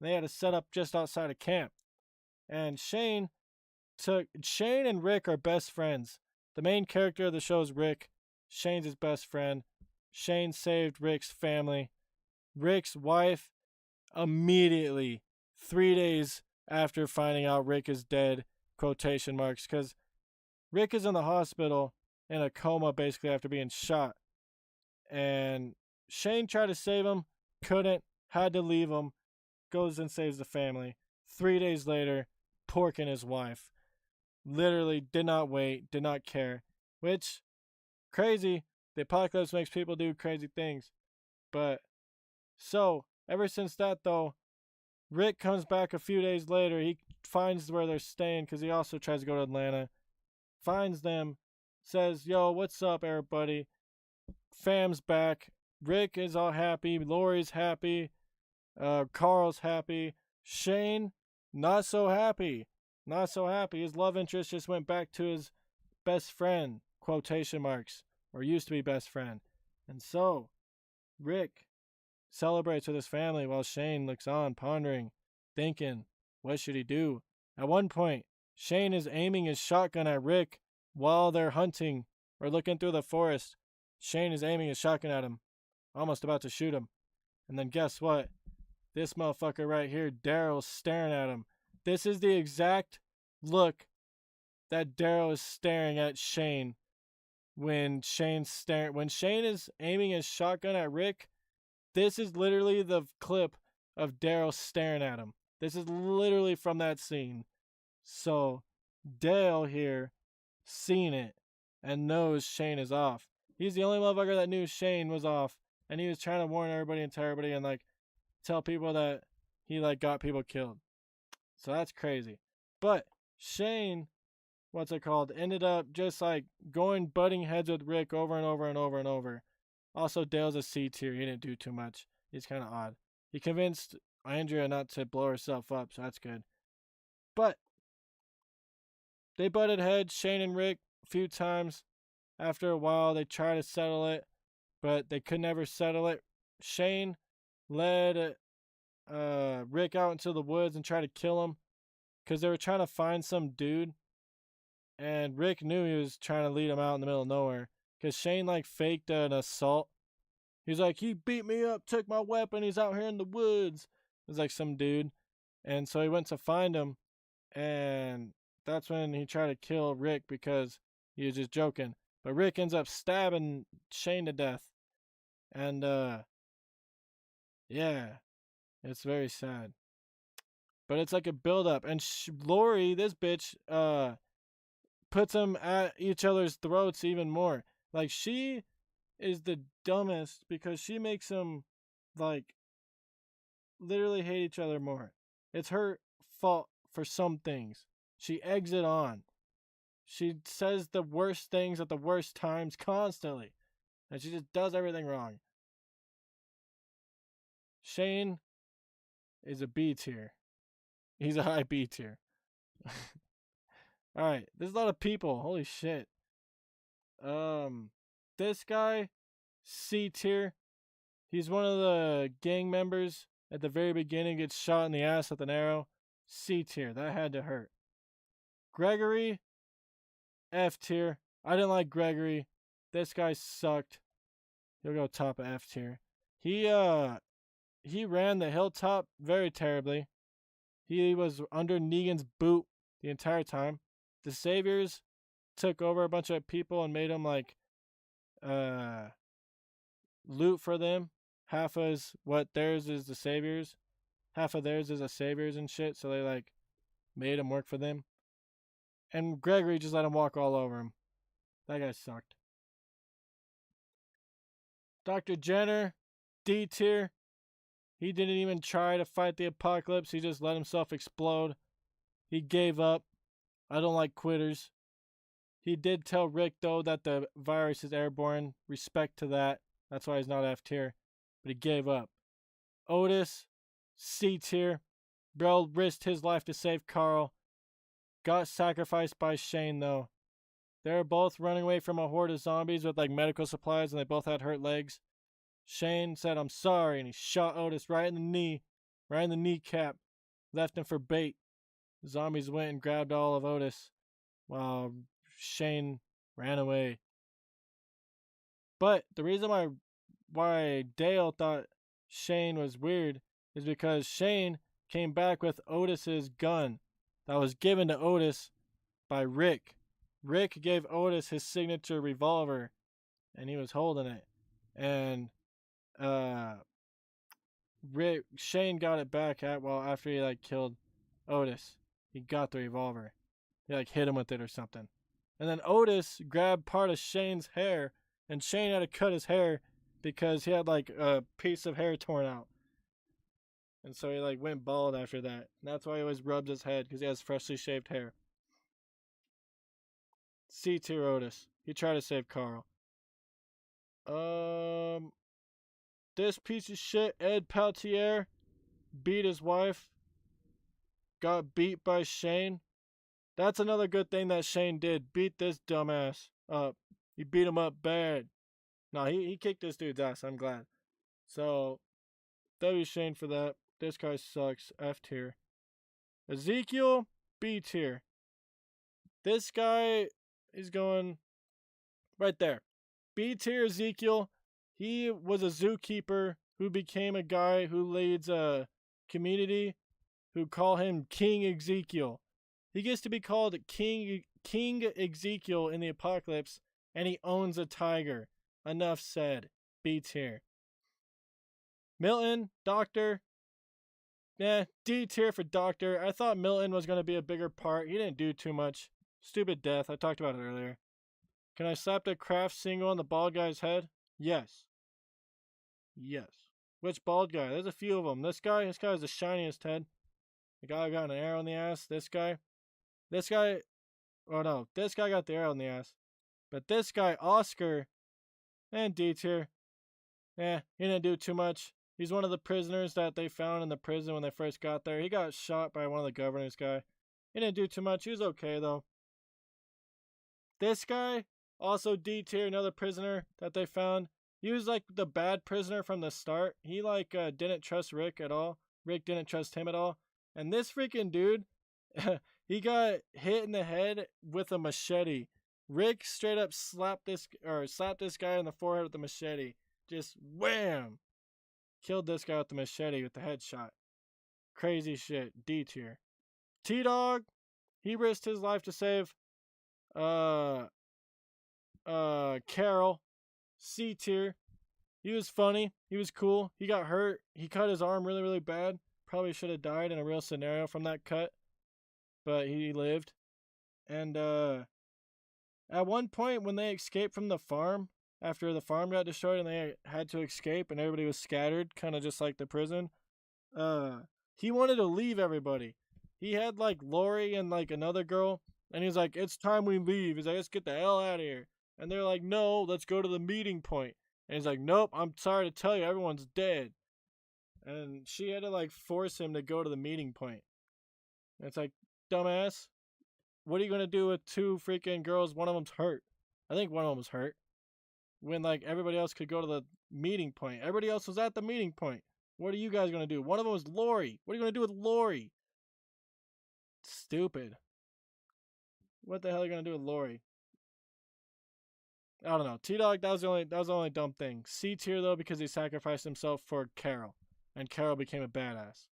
They had to set up just outside of camp. And Shane and Rick are best friends. The main character of the show is Rick. Shane's his best friend. Shane saved Rick's family. Rick's wife immediately, 3 days after finding out Rick is dead, quotation marks, because Rick is in the hospital in a coma basically after being shot. And Shane tried to save him, couldn't, had to leave him, goes and saves the family. 3 days later, porking his wife. Literally did not wait, did not care. Which, crazy. The apocalypse makes people do crazy things. But, so, ever since that though, Rick comes back a few days later. He finds where they're staying because he also tries to go to Atlanta. Finds them, says, yo, what's up, everybody? Fam's back. Rick is all happy. Lori's happy. Carl's happy. Shane, not so happy. Not so happy. His love interest just went back to his best friend, quotation marks, or used to be best friend. And so, Rick celebrates with his family while Shane looks on, pondering, thinking, what should he do? At one point, Shane is aiming his shotgun at Rick while they're hunting or looking through the forest. Shane is aiming his shotgun at him, almost about to shoot him. And then guess what? This motherfucker right here, Daryl's staring at him. This is the exact look that Daryl is staring at Shane when Shane is aiming his shotgun at Rick. This is literally the clip of Daryl staring at him. This is literally from that scene. So Dale here seen it and knows Shane is off. He's the only motherfucker that knew Shane was off, and he was trying to warn everybody and tell everybody and like tell people that he like got people killed. So that's crazy. But Shane, ended up just like butting heads with Rick over and over and over and over. Also, Dale's a C tier. He didn't do too much. He's kind of odd. He convinced Andrea not to blow herself up, so that's good. But they butted heads, Shane and Rick, a few times. After a while, they tried to settle it, but they could never settle it. Shane led Rick out into the woods and tried to kill him because they were trying to find some dude. And Rick knew he was trying to lead him out in the middle of nowhere because Shane like faked an assault. He's like, he beat me up, took my weapon, he's out here in the woods. It was like some dude. And so he went to find him, and that's when he tried to kill Rick because he was just joking. But Rick ends up stabbing Shane to death. And, yeah, it's very sad. But it's like a build-up. And Lori, this bitch, puts them at each other's throats even more. Like, she is the dumbest because she makes them, like, literally hate each other more. It's her fault for some things. She eggs it on. She says the worst things at the worst times constantly. And she just does everything wrong. Shane is a B tier. He's a high B tier. Alright, there's a lot of people. Holy shit. This guy, C tier. He's one of the gang members. At the very beginning, gets shot in the ass with an arrow. C tier. That had to hurt. Gregory, F tier. I didn't like Gregory. This guy sucked. He'll go top of F tier. He ran the hilltop very terribly. He was under Negan's boot the entire time. The Saviors took over a bunch of people and made them like loot for them. Half is what theirs is the Saviors. Half of theirs is the Saviors and shit. So they like made them work for them. And Gregory just let him walk all over him. That guy sucked. Dr. Jenner, D tier. He didn't even try to fight the apocalypse. He just let himself explode. He gave up. I don't like quitters. He did tell Rick, though, that the virus is airborne. Respect to that. That's why he's not F tier. But he gave up. Otis, C tier. Bro risked his life to save Carl. Got sacrificed by Shane, though. They were both running away from a horde of zombies with like medical supplies, and they both had hurt legs. Shane said, I'm sorry, and he shot Otis right in the knee, right in the kneecap, left him for bait. The zombies went and grabbed all of Otis while Shane ran away. But the reason why Dale thought Shane was weird is because Shane came back with Otis's gun that was given to Otis by Rick. Rick gave Otis his signature revolver, and he was holding it. And Shane got it back after he like killed Otis. He got the revolver. He like hit him with it or something. And then Otis grabbed part of Shane's hair, and Shane had to cut his hair because he had like a piece of hair torn out. And so he like went bald after that. And that's why he always rubs his head, because he has freshly shaved hair. C tier Otis. He tried to save Carl. This piece of shit, Ed Peltier, beat his wife. Got beat by Shane. That's another good thing that Shane did. Beat this dumbass up. He beat him up bad. No, he kicked this dude's ass. I'm glad. So, W Shane for that. This guy sucks. F tier. Ezekiel, B tier. This guy is going right there. B tier Ezekiel. He was a zookeeper who became a guy who leads a community who call him King Ezekiel. He gets to be called King Ezekiel in the apocalypse, and he owns a tiger. Enough said. B tier. Milton, Doctor. D tier for Doctor. I thought Milton was going to be a bigger part. He didn't do too much. Stupid death. I talked about it earlier. Can I slap the Kraft single on the bald guy's head? Yes. Yes. Which bald guy? There's a few of them. This guy has the shiniest head. The guy who got an arrow in the ass. This guy. Oh no. This guy got the arrow in the ass. But this guy, Oscar, and D tier. He didn't do too much. He's one of the prisoners that they found in the prison when they first got there. He got shot by one of the governor's guy. He didn't do too much. He was okay though. This guy, also D tier, another prisoner that they found. He was like the bad prisoner from the start. He like didn't trust Rick at all. Rick didn't trust him at all. And this freaking dude, he got hit in the head with a machete. Rick straight up slapped this guy in the forehead with a machete. Just wham! Killed this guy with the machete with the headshot. Crazy shit. D tier. T-Dog, he risked his life to save Carol. C tier. He was funny. He was cool. He got hurt. He cut his arm really, really bad. Probably should have died in a real scenario from that cut. But he lived. And at one point when they escaped from the farm, after the farm got destroyed and they had to escape and everybody was scattered, kind of just like the prison, he wanted to leave everybody. He had like Lori and like another girl, and he's like, it's time we leave. He's like, let's get the hell out of here. And they're like, no, let's go to the meeting point. And he's like, nope, I'm sorry to tell you, everyone's dead. And she had to like force him to go to the meeting point. And it's like, dumbass, what are you going to do with two freaking girls? One of them's hurt. I think one of them was hurt. When like everybody else could go to the meeting point. Everybody else was at the meeting point. What are you guys going to do? One of them was Lori. What are you going to do with Lori? Stupid. What the hell are you going to do with Lori? I don't know. T-Dog, that was the only dumb thing. C tier though, because he sacrificed himself for Carol. And Carol became a badass.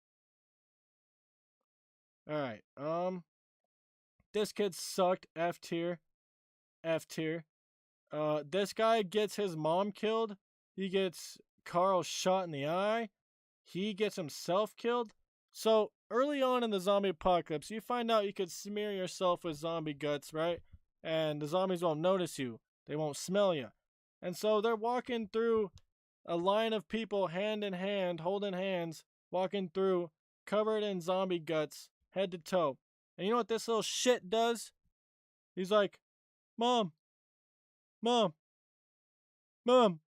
Alright, this kid sucked. F tier. F tier. This guy gets his mom killed. He gets Carl shot in the eye. He gets himself killed. So, early on in the zombie apocalypse, you find out you could smear yourself with zombie guts, right? And the zombies won't notice you. They won't smell you. And so they're walking through a line of people hand in hand, holding hands, walking through, covered in zombie guts, head to toe. And you know what this little shit does? He's like, Mom, Mom, Mom,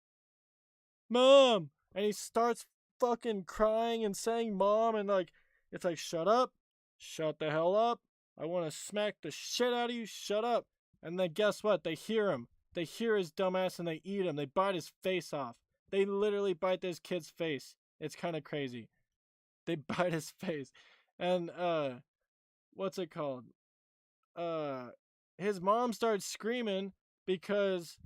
Mom. And he starts fucking crying and saying Mom, and like, it's like, shut up, shut the hell up. I want to smack the shit out of you, shut up. And then guess what? They hear him. They hear his dumbass and they eat him. They bite his face off. They literally bite this kid's face. It's kind of crazy. They bite his face. And, what's it called? His mom starts screaming because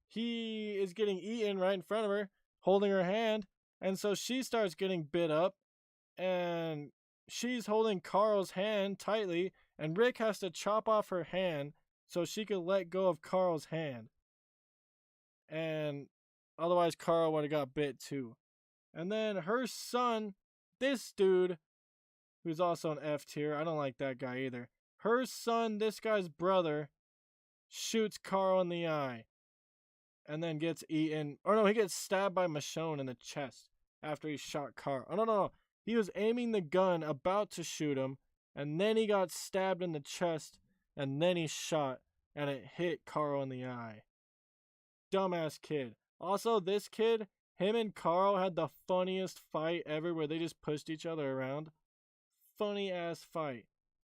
he is getting eaten right in front of her, holding her hand. And so she starts getting bit up. and she's holding Carl's hand tightly, and Rick has to chop off her hand so she could let go of Carl's hand. And otherwise, Carl would have got bit too. And then her son, this dude, who's also an F tier, I don't like that guy either. Her son, this guy's brother, shoots Carl in the eye and then gets eaten. Or no, he gets stabbed by Michonne in the chest after he shot Carl. Oh, no. He was aiming the gun, about to shoot him, and then he got stabbed in the chest, and then he shot, and it hit Carl in the eye. Dumbass kid. Also, this kid, him and Carl had the funniest fight ever where they just pushed each other around. Funny ass fight.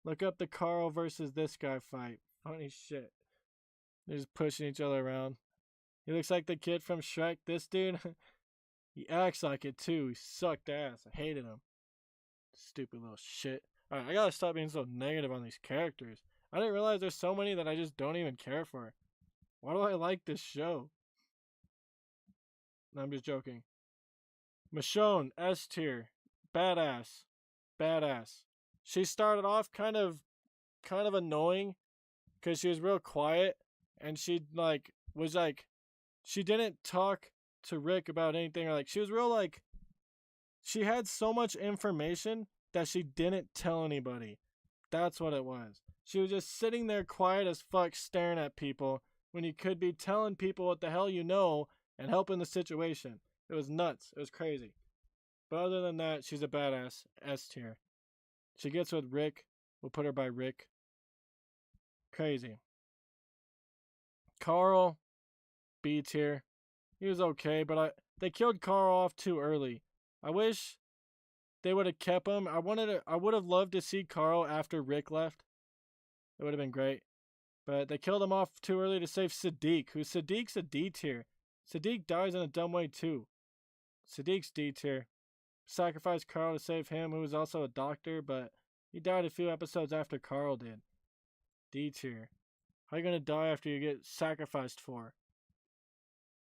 Look up the Carl versus this guy fight. Funny shit. They're just pushing each other around. He looks like the kid from Shrek. This dude, he acts like it too. He sucked ass. I hated him. Stupid little shit. Alright, I gotta stop being so negative on these characters. I didn't realize there's so many that I just don't even care for. Why do I like this show? No, I'm just joking. Michonne, S tier. Badass. She started off kind of annoying because she was real quiet, and she she didn't talk to Rick about anything, or she was real she had so much information that she didn't tell anybody. That's what it was. She was just sitting there quiet as fuck staring at people when you could be telling people what the hell you know and helping the situation. It was nuts. It was crazy. But other than that, she's a badass. S tier. She gets with Rick. We'll put her by Rick. Crazy. Carl, B tier. He was okay, but they killed Carl off too early. I wish they would have kept him. I would have loved to see Carl after Rick left. It would have been great. But they killed him off too early to save Siddiq, Siddiq's a D tier. Siddiq dies in a dumb way too. Siddiq's D tier. Sacrificed Carl to save him, who was also a doctor, but he died a few episodes after Carl did. D tier. How are you gonna die after you get sacrificed for?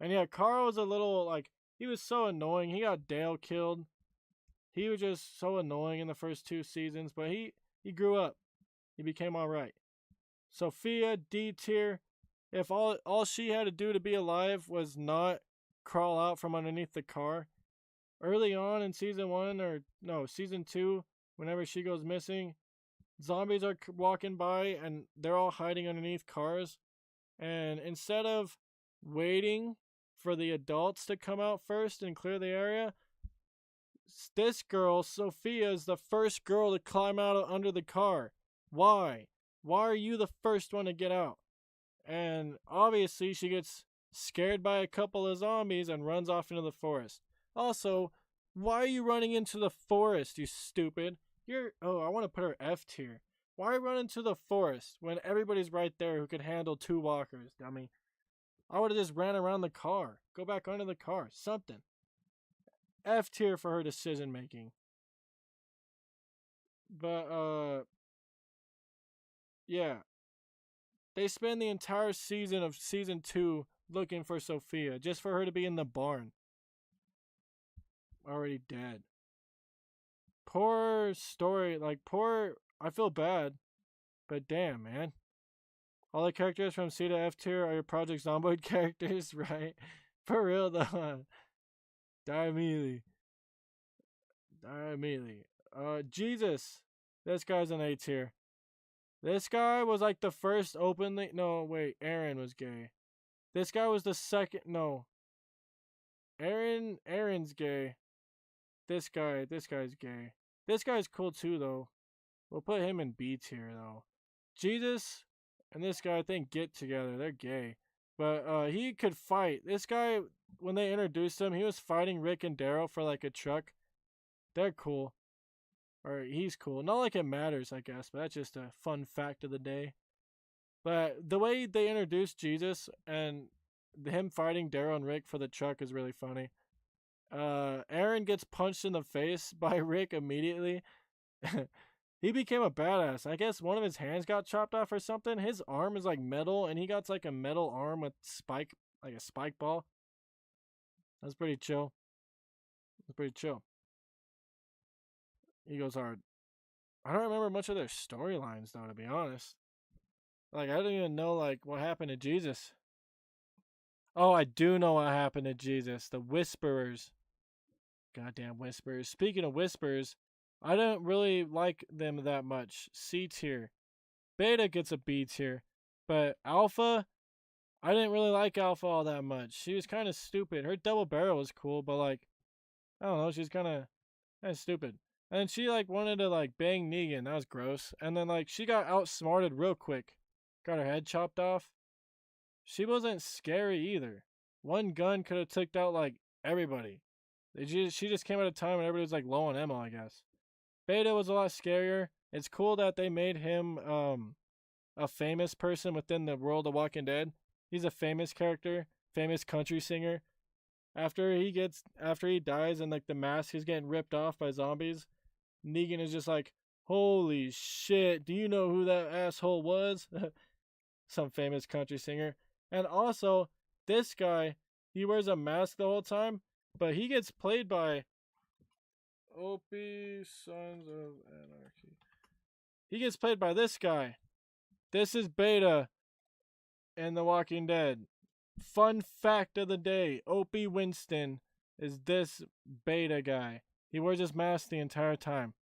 And yeah, Carl was a little, he was so annoying. He got Dale killed. He was just so annoying in the first 2 seasons, but he grew up. He became alright. Sophia, D tier. If all she had to do to be alive was not crawl out from underneath the car. Early on in season 1, or no, season 2, whenever she goes missing, zombies are walking by and they're all hiding underneath cars. And instead of waiting for the adults to come out first and clear the area, this girl, Sophia, is the first girl to climb out under the car. Why? Why are you the first one to get out? And obviously she gets scared by a couple of zombies and runs off into the forest. Also, why are you running into the forest, you stupid? I want to put her F tier. Why run into the forest when everybody's right there who could handle 2 walkers, dummy? I would have just ran around the car. Go back under the car. Something. F tier for her decision making. But, yeah. They spend the entire season of season 2 looking for Sophia, just for her to be in the barn. Already dead. Poor story. I feel bad. But damn, man. All the characters from C to F tier are your Project Zomboid characters, right? For real, though. Die immediately. Jesus. This guy's an A tier. This guy was the first openly. No, wait. Aaron was gay. This guy was the second. No. Aaron's gay. This guy's gay. This guy's cool too, though. We'll put him in B tier, though. Jesus and this guy, I think, get together. They're gay. But he could fight. This guy, when they introduced him, he was fighting Rick and Daryl for a truck. They're cool. Or he's cool. Not like it matters, I guess, but that's just a fun fact of the day. But the way they introduced Jesus and him fighting Daryl and Rick for the truck is really funny. Aaron gets punched in the face by Rick immediately. He became a badass. I guess one of his hands got chopped off or something. His arm is metal, and he got a metal arm with a spike ball. That's pretty chill. He goes hard. I don't remember much of their storylines though, to be honest. Like I don't even know like what happened to Jesus. Oh, I do know what happened to Jesus. The Whisperers. Goddamn Whisperers. Speaking of Whisperers, I don't really like them that much. C tier. Beta gets a B tier. But Alpha, I didn't really like Alpha all that much. She was kind of stupid. Her double barrel was cool, but like, I don't know, she's kind of stupid. And then she like wanted to like bang Negan. That was gross. And then like she got outsmarted real quick. Got her head chopped off. She wasn't scary either. One gun could have took out like everybody. She just came at a time when everybody was like low on ammo, I guess. Beta was a lot scarier. It's cool that they made him a famous person within the world of Walking Dead. He's a famous character, famous country singer. After he dies and like the mask is getting ripped off by zombies, Negan is just like, "Holy shit, do you know who that asshole was?" Some famous country singer. And also, this guy, he wears a mask the whole time, but he gets played by Opie Sons of Anarchy. He gets played by this guy. This is Beta in The Walking Dead. Fun fact of the day, Opie Winston is this Beta guy. He wears his mask the entire time.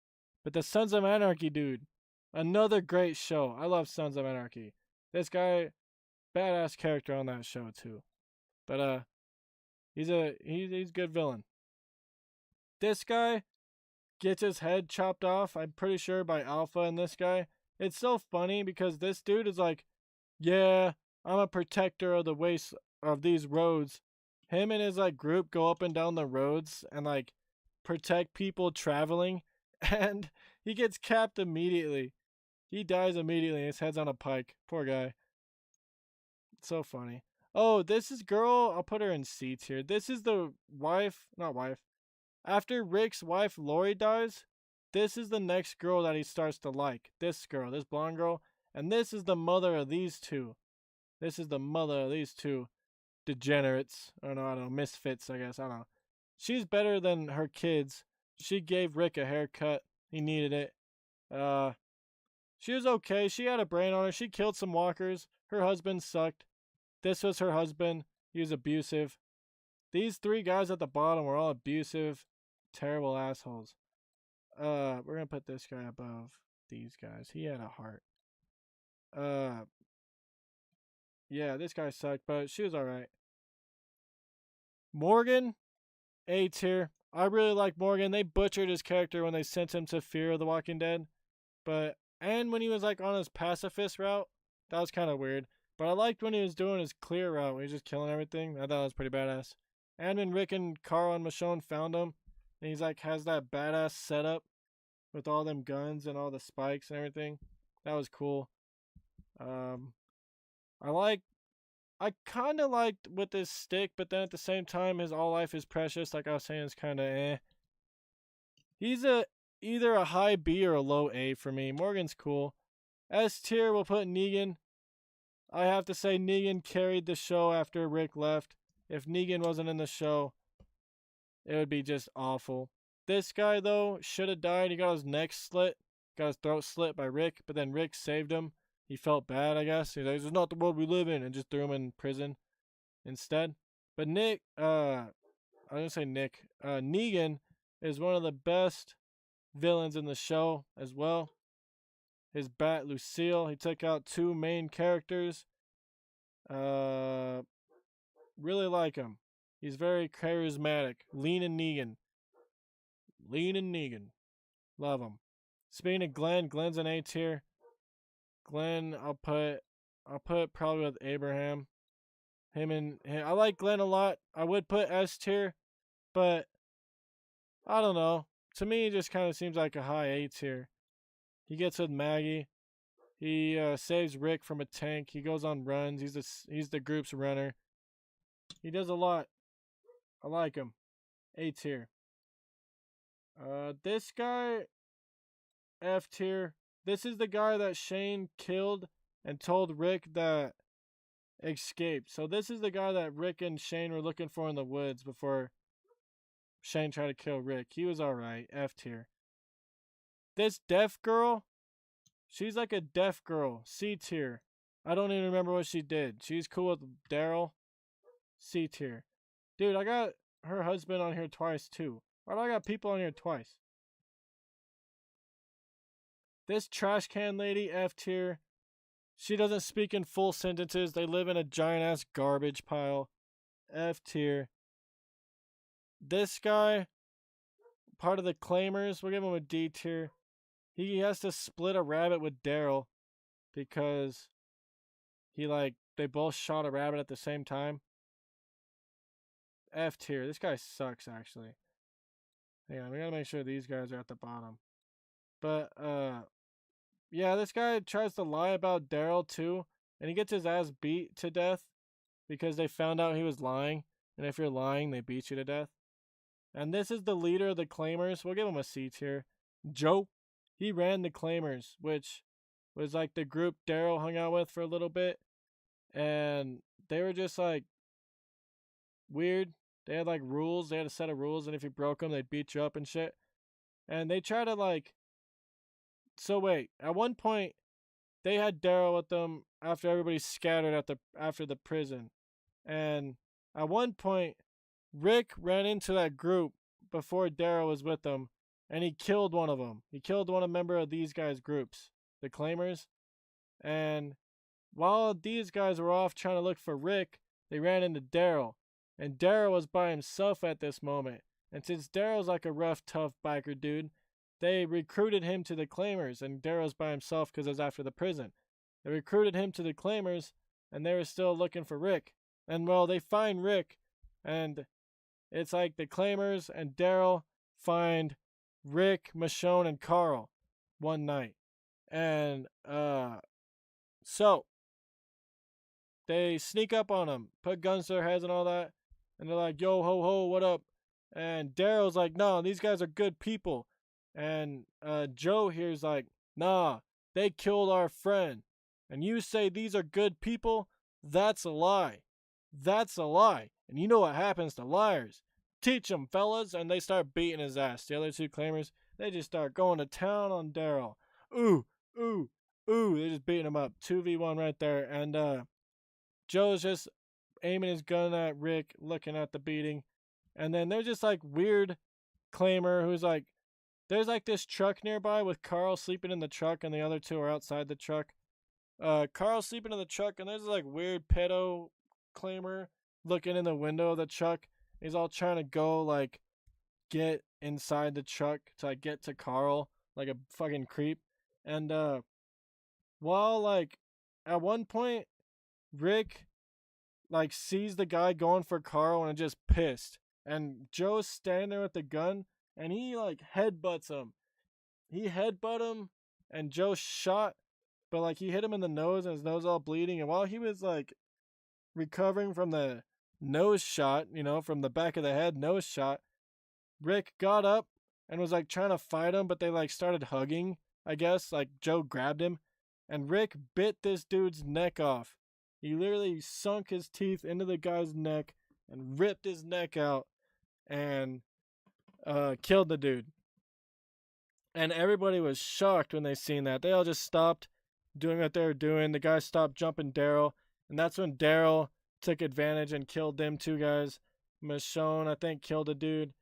But the Sons of Anarchy dude, another great show. I love Sons of Anarchy. This guy, badass character on that show too. But he's a good villain. This guy gets his head chopped off, I'm pretty sure, by Alpha and this guy. It's so funny because this dude is like, yeah, I'm a protector of the waste of these roads. Him and his like group go up and down the roads and like protect people traveling, and he gets capped immediately. He dies immediately. His head's on a pike. Poor guy. It's so funny. Oh, this is girl. I'll put her in C tier. This is the wife, not wife. After Rick's wife Lori dies, this is the next girl that he starts to like. This girl, this blonde girl, and this is the mother of these two. This is the mother of these two degenerates. I don't know, misfits, I guess. I don't know. She's better than her kids. She gave Rick a haircut. He needed it. She was okay. She had a brain on her. She killed some walkers. Her husband sucked. This was her husband. He was abusive. These three guys at the bottom were all abusive, terrible assholes. We're gonna put this guy above these guys. He had a heart. Yeah, this guy sucked, but she was alright. Morgan, A tier. I really like Morgan. They butchered his character when they sent him to Fear of the Walking Dead. And when he was like on his pacifist route, that was kind of weird. But I liked when he was doing his clear route, when he was just killing everything. I thought it was pretty badass. And when Rick and Carl and Michonne found him, and he's like has that badass setup with all them guns and all the spikes and everything. That was cool. Um, I kind of liked with his stick, but then at the same time, his all life is precious. Like I was saying, is kind of eh. He's either a high B or a low A for me. Morgan's cool. S tier, we'll put Negan. I have to say Negan carried the show after Rick left. If Negan wasn't in the show, it would be just awful. This guy, though, should have died. He got his neck slit, got his throat slit by Rick, but then Rick saved him. He felt bad, I guess. He's like, "This is not the world we live in," and just threw him in prison instead. But I was gonna say Negan is one of the best villains in the show as well. His bat, Lucille, he took out two main characters. Really like him. He's very charismatic. Lean and Negan. Love him. Speaking of Glenn, Glenn's an A tier. Glenn, I'll put probably with Abraham. I like Glenn a lot. I would put S tier, but I don't know. To me, it just kind of seems like a high A tier. He gets with Maggie. He saves Rick from a tank. He goes on runs. He's the group's runner. He does a lot. I like him. A tier. This guy, F tier. This is the guy that Shane killed and told Rick that escaped. So this is the guy that Rick and Shane were looking for in the woods before Shane tried to kill Rick. He was alright. F tier. This deaf girl, she's like a deaf girl, C tier. I don't even remember what she did. She's cool with Daryl, C tier. Dude, I got her husband on here twice too. Why do I got people on here twice? This trash can lady, F tier. She doesn't speak in full sentences. They live in a giant ass garbage pile. F tier. This guy, part of the claimers, we'll give him a D tier. He has to split a rabbit with Daryl because they both shot a rabbit at the same time. F tier. This guy sucks actually. Yeah, we gotta make sure these guys are at the bottom. But yeah, this guy tries to lie about Daryl too, and he gets his ass beat to death because they found out he was lying. And if you're lying, they beat you to death. And this is the leader of the claimers. We'll give him a C tier. Joe. He ran the claimers, which was like the group Daryl hung out with for a little bit. And they were just like weird. They had like rules. They had a set of rules, and if you broke them, they'd beat you up and shit. And they try to like. So wait, at one point, they had Daryl with them after everybody scattered after the prison, and at one point, Rick ran into that group before Daryl was with them, and he killed one of them. He killed one member of these guys' groups, the Claimers, and while these guys were off trying to look for Rick, they ran into Daryl, and Daryl was by himself at this moment. And since Daryl's like a rough, tough biker dude, they recruited him to the Claimers, and Daryl's by himself because it was after the prison. They recruited him to the Claimers, and they were still looking for Rick. And well, they find Rick, and it's like the Claimers and Daryl find Rick, Michonne, and Carl one night. And so they sneak up on them, put guns to their heads and all that, and they're like, yo, ho, ho, what up? And Daryl's like, no, these guys are good people. And Joe here's like, nah, they killed our friend. And you say these are good people? That's a lie. That's a lie. And you know what happens to liars. Teach them, fellas. And they start beating his ass. The other two claimers, they just start going to town on Daryl. Ooh, ooh, ooh. They're just beating him up. 2v1 right there. And Joe's just aiming his gun at Rick, looking at the beating. And then there's just like weird claimer who's like, there's like this truck nearby with Carl sleeping in the truck and the other two are outside the truck. Carl's sleeping in the truck and there's this like weird pedo claimer looking in the window of the truck. He's all trying to go like get inside the truck to like get to Carl like a fucking creep. And while like at one point Rick like sees the guy going for Carl and just pissed. And Joe's standing there with the gun and he like headbutts him. He headbutt him and Joe shot, but like he hit him in the nose and his nose all bleeding. And while he was like recovering from the nose shot, from the back of the head nose shot, Rick got up and was like trying to fight him, but they like started hugging, I guess. Like Joe grabbed him and Rick bit this dude's neck off. He literally sunk his teeth into the guy's neck and ripped his neck out and killed the dude. And everybody was shocked when they seen that. They all just stopped doing what they were doing. The guy stopped jumping Daryl. And that's when Daryl took advantage and killed them two guys. Michonne, I think, killed a dude.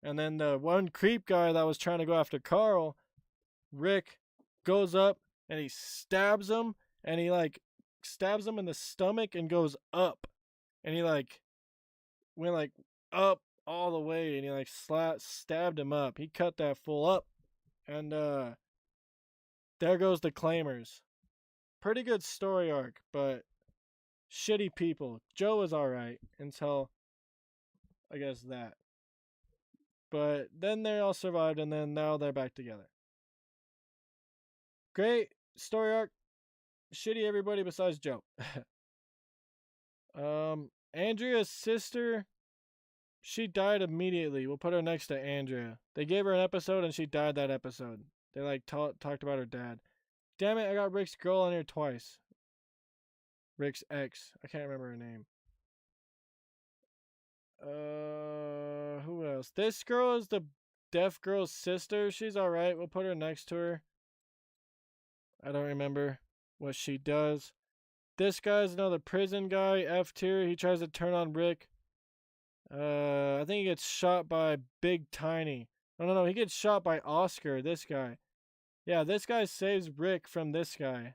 And then the one creep guy that was trying to go after Carl, Rick, goes up and he stabs him. And he like stabs him in the stomach and goes up. And he like went like up all the way and he like stabbed him up. He cut that fool up. And there goes the claimers. Pretty good story arc, but shitty people. Joe was alright until I guess that. But then they all survived and then now they're back together. Great story arc. Shitty everybody besides Joe. Andrea's sister, she died immediately. We'll put her next to Andrea. They gave her an episode and she died that episode. They like talked about her dad. Damn it, I got Rick's girl on here twice. Rick's ex. I can't remember her name. Who else? This girl is the deaf girl's sister. She's alright. We'll put her next to her. I don't remember what she does. This guy's another prison guy, F tier. He tries to turn on Rick. I think he gets shot by Big Tiny. No. He gets shot by Oscar, this guy. Yeah, this guy saves Rick from this guy.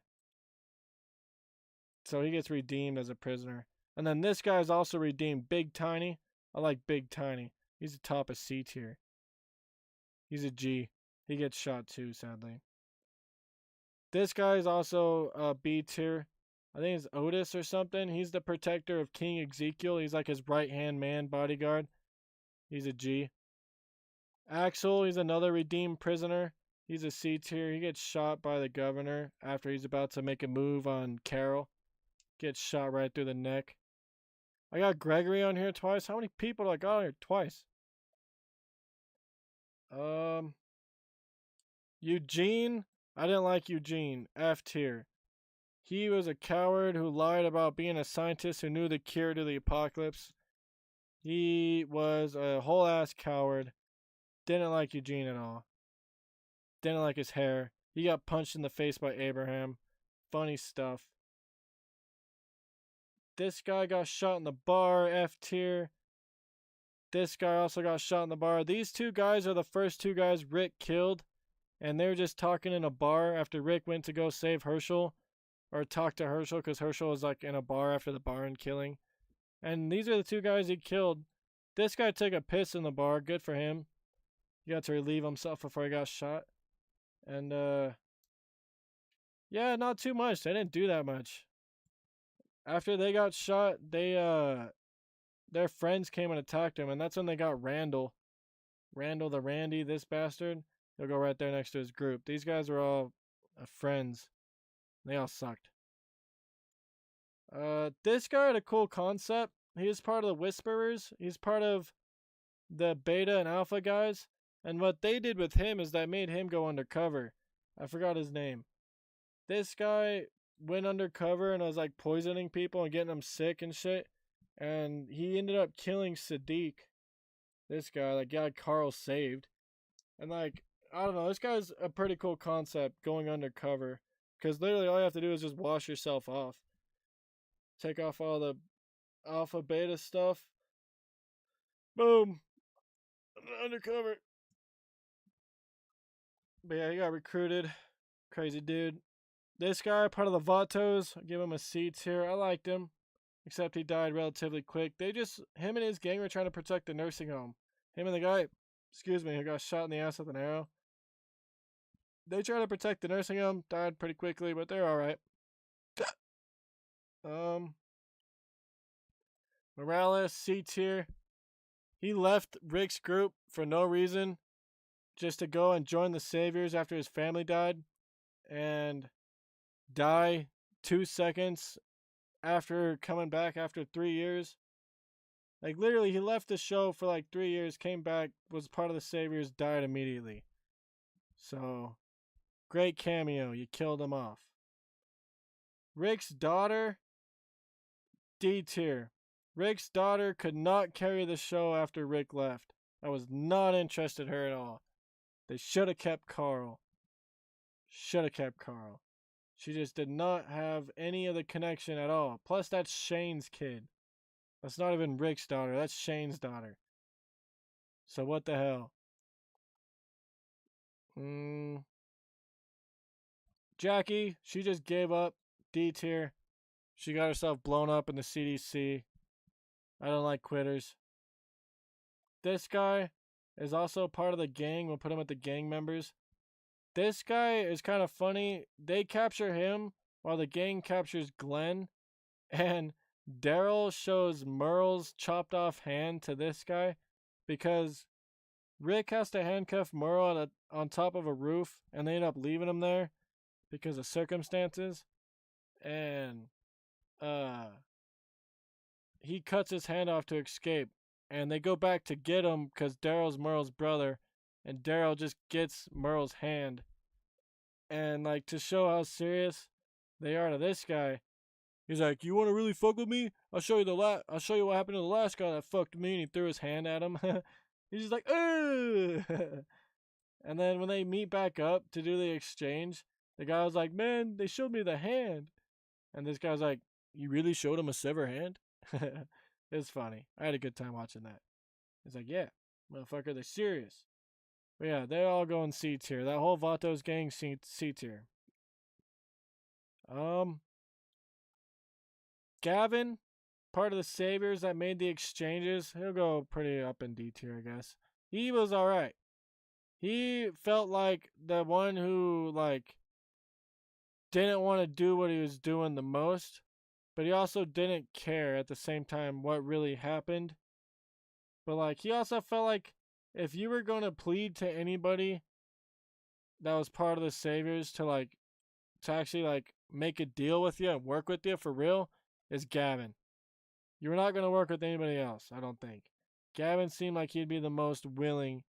So he gets redeemed as a prisoner. And then this guy's also redeemed, Big Tiny. I like Big Tiny. He's the top of C tier. He's a G. He gets shot too, sadly. This guy is also B tier. I think it's Otis or something. He's the protector of King Ezekiel. He's like his right-hand man bodyguard. He's a G. Axel, he's another redeemed prisoner. He's a C tier. He gets shot by the governor after he's about to make a move on Carol. Gets shot right through the neck. I got Gregory on here twice. How many people do I got on here twice? Eugene. I didn't like Eugene. F tier. He was a coward who lied about being a scientist who knew the cure to the apocalypse. He was a whole ass coward. Didn't like Eugene at all. Didn't like his hair. He got punched in the face by Abraham. Funny stuff. This guy got shot in the bar. F tier. This guy also got shot in the bar. These two guys are the first two guys Rick killed. And they were just talking in a bar after Rick went to go save Herschel. Or talk to Herschel because Herschel was like in a bar after the barn killing. And these are the two guys he killed. This guy took a piss in the bar. Good for him. He got to relieve himself before he got shot. And yeah, not too much. They didn't do that much. After they got shot, their friends came and attacked him, and that's when they got Randall. Randall the Randy, this bastard. He'll go right there next to his group. These guys were all friends. They all sucked. This guy had a cool concept. He was part of the Whisperers. He's part of the Beta and Alpha guys. And what they did with him is that made him go undercover. I forgot his name. This guy went undercover and was like poisoning people and getting them sick and shit. And he ended up killing Sadiq. This guy, like, guy Carl saved. And like, I don't know, this guy's a pretty cool concept, going undercover. Because literally all you have to do is just wash yourself off. Take off all the alpha beta stuff. Boom. Undercover. But yeah, he got recruited. Crazy dude. This guy, part of the Vatos, I'll give him a C tier. I liked him. Except he died relatively quick. Him and his gang were trying to protect the nursing home. Him and the guy, who got shot in the ass with an arrow. They tried to protect the nursing home. Died pretty quickly, but they're alright. Morales, C tier. He left Rick's group for no reason. Just to go and join the Saviors after his family died. And die 2 seconds after coming back after 3 years. Like, literally, he left the show for like 3 years, came back, was part of the Saviors, died immediately. So, great cameo. You killed him off. Rick's daughter, D tier. Rick's daughter could not carry the show after Rick left. I was not interested in her at all. They should have kept Carl. She just did not have any of the connection at all. Plus, that's Shane's kid. That's not even Rick's daughter. That's Shane's daughter. So what the hell? Jackie, she just gave up. D tier. She got herself blown up in the CDC. I don't like quitters. This guy is also part of the gang. We'll put him with the gang members. This guy is kind of funny. They capture him while the gang captures Glenn. And Daryl shows Merle's chopped off hand to this guy because Rick has to handcuff Merle on top of a roof, and they end up leaving him there because of circumstances. And he cuts his hand off to escape, and they go back to get him because Daryl's Merle's brother, and Daryl just gets Merle's hand. And like, to show how serious they are to this guy, he's like, "You want to really fuck with me? I'll show you what happened to the last guy that fucked me," and he threw his hand at him. He's just like, ugh. And then when they meet back up to do the exchange, the guy was like, man, they showed me the hand. And this guy was like, you really showed him a sever hand? It's funny. I had a good time watching that. It's like, yeah, motherfucker, they're serious. But yeah, they all go in C tier. That whole Vatos gang C tier. Um, Gavin, part of the saviors that made the exchanges, he'll go pretty up in D tier, I guess. He was alright. He felt like the one who didn't want to do what he was doing the most, but he also didn't care at the same time what really happened. But he also felt like if you were going to plead to anybody that was part of the saviors to actually make a deal with you and work with you for real, is Gavin. You were not going to work with anybody else, I don't think. Gavin seemed like he'd be the most willing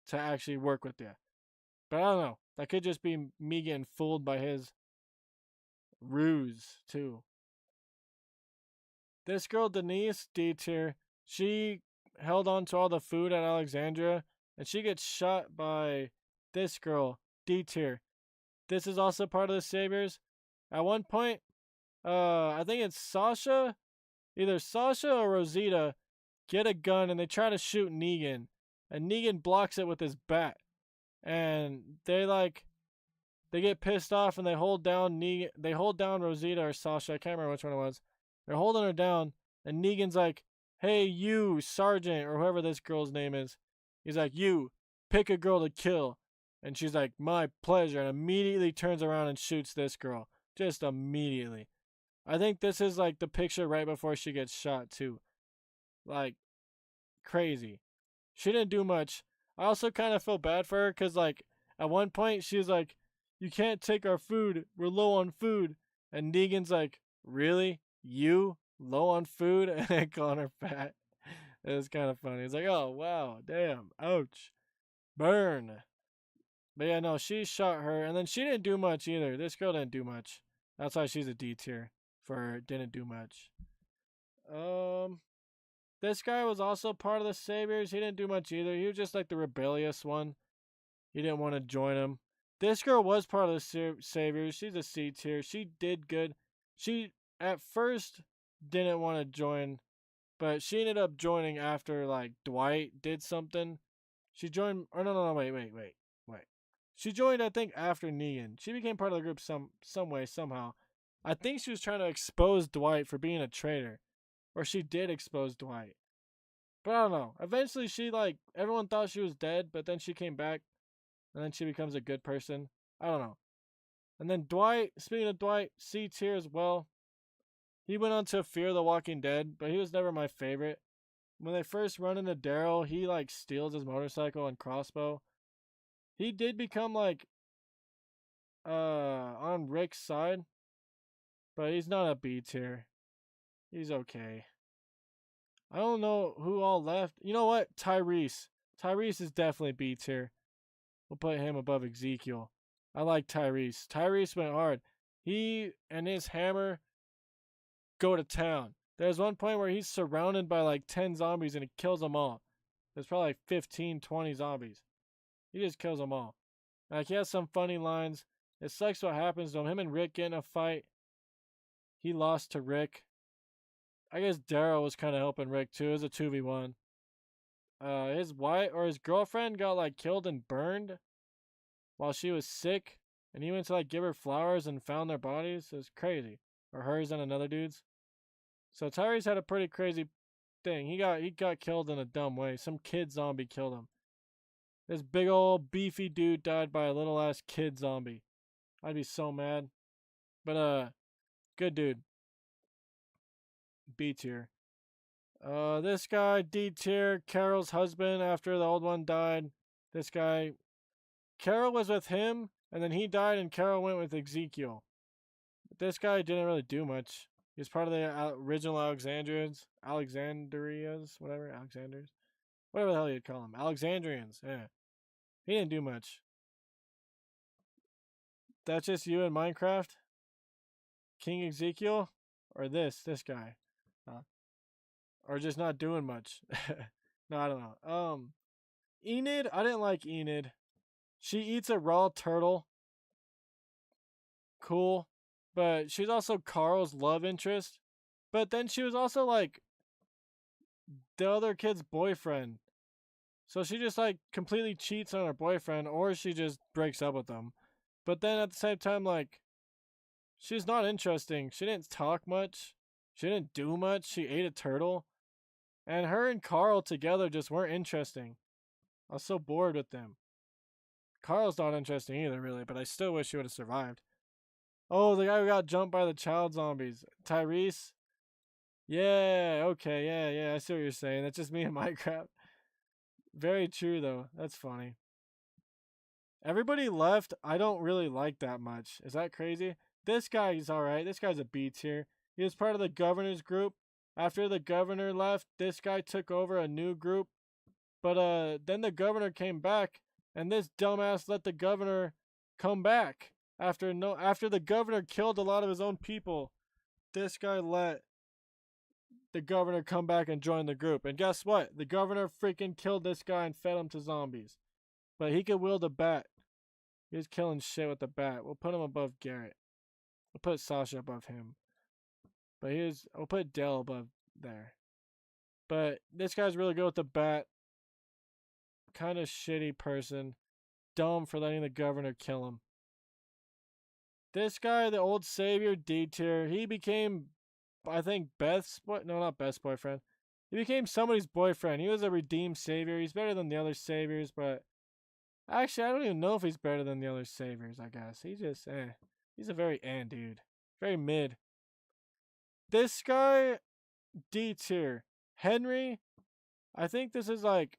to actually work with you. But I don't know. That could just be me getting fooled by his ruse, too. This girl, Denise, D tier, she held on to all the food at Alexandria, and she gets shot by this girl, D tier. This is also part of the Saviors. At one point, I think it's Sasha, either Sasha or Rosita, get a gun and they try to shoot Negan, and Negan blocks it with his bat, and they get pissed off and they hold down Rosita or Sasha. I can't remember which one it was. They're holding her down, and Negan's like, "Hey, you, Sergeant," or whoever this girl's name is. He's like, "You, pick a girl to kill." And she's like, "My pleasure," and immediately turns around and shoots this girl. Just immediately. I think this is the picture right before she gets shot, too. Crazy. She didn't do much. I also kind of feel bad for her because, at one point, she was like, "You can't take our food. We're low on food." And Negan's like, "Really? You? Low on food?" And calling her fat. It was kind of funny. It's like, oh, wow. Damn. Ouch. Burn. But yeah, no, she shot her. And then she didn't do much either. This girl didn't do much. That's why she's a D tier for didn't do much. This guy was also part of the Saviors. He didn't do much either. He was just the rebellious one. He didn't want to join him. This girl was part of the Saviors. She's a C tier. She did good. She, at first, didn't want to join, but she ended up joining after, Dwight did something. She joined, or no, wait. She joined, I think, after Negan. She became part of the group some way, somehow. I think she was trying to expose Dwight for being a traitor. Or she did expose Dwight. But I don't know. Eventually, everyone thought she was dead, but then she came back, and then she becomes a good person. I don't know. And then Dwight, speaking of Dwight, C tier as well. He went on to Fear the Walking Dead, but he was never my favorite. When they first run into Daryl, he steals his motorcycle and crossbow. He did become on Rick's side, but he's not a B tier. He's okay. I don't know who all left. You know what? Tyrese. Tyrese is definitely B tier. We'll put him above Ezekiel. I like Tyrese. Tyrese went hard. He and his hammer go to town. There's one point where he's surrounded by 10 zombies and he kills them all. There's probably 15, 20 zombies. He just kills them all. He has some funny lines. It sucks what happens to him. Him and Rick get in a fight. He lost to Rick. I guess Daryl was kind of helping Rick too. It was a 2v1. His wife or his girlfriend got killed and burned while she was sick, and he went to give her flowers and found their bodies. It was crazy. Or hers and another dude's. So Tyrese had a pretty crazy thing. He got killed in a dumb way. Some kid zombie killed him. This big old beefy dude died by a little ass kid zombie. I'd be so mad. But good dude. B tier. This guy, D tier, Carol's husband after the old one died. This guy, Carol was with him, and then he died, and Carol went with Ezekiel. But this guy didn't really do much. He was part of the original Alexandrians, whatever the hell you'd call them, Alexandrians. Yeah, he didn't do much. That's just you in Minecraft, King Ezekiel, or this guy. Or just not doing much. No, I don't know. Enid, I didn't like Enid. She eats a raw turtle. Cool. But she's also Carl's love interest. But then she was also like the other kid's boyfriend. So she just like completely cheats on her boyfriend, or she just breaks up with him. But then at the same time, like, she's not interesting. She didn't talk much. She didn't do much. She ate a turtle. And her and Carl together just weren't interesting. I was so bored with them. Carl's not interesting either, really, but I still wish he would have survived. Oh, the guy who got jumped by the child zombies. Tyrese? Yeah, okay, yeah, I see what you're saying. That's just me in Minecraft. Very true, though. That's funny. Everybody left. I don't really like that much. Is that crazy? This guy is alright. This guy's a B tier. He was part of the governor's group. After the governor left, this guy took over a new group. But then the governor came back, and this dumbass let the governor come back. After the governor killed a lot of his own people, this guy let the governor come back and join the group. And guess what? The governor freaking killed this guy and fed him to zombies. But he could wield a bat. He was killing shit with the bat. We'll put him above Garrett. We'll put Sasha above him. But we'll put Dell above there. But this guy's really good with the bat. Kind of shitty person. Dumb for letting the governor kill him. This guy, the old savior, D tier, he became, I think, not Beth's boyfriend. He became somebody's boyfriend. He was a redeemed savior. He's better than the other saviors, but actually, I don't even know if he's better than the other saviors, I guess. He's just, He's a very dude. Very mid. This guy, D tier. Henry, I think this is like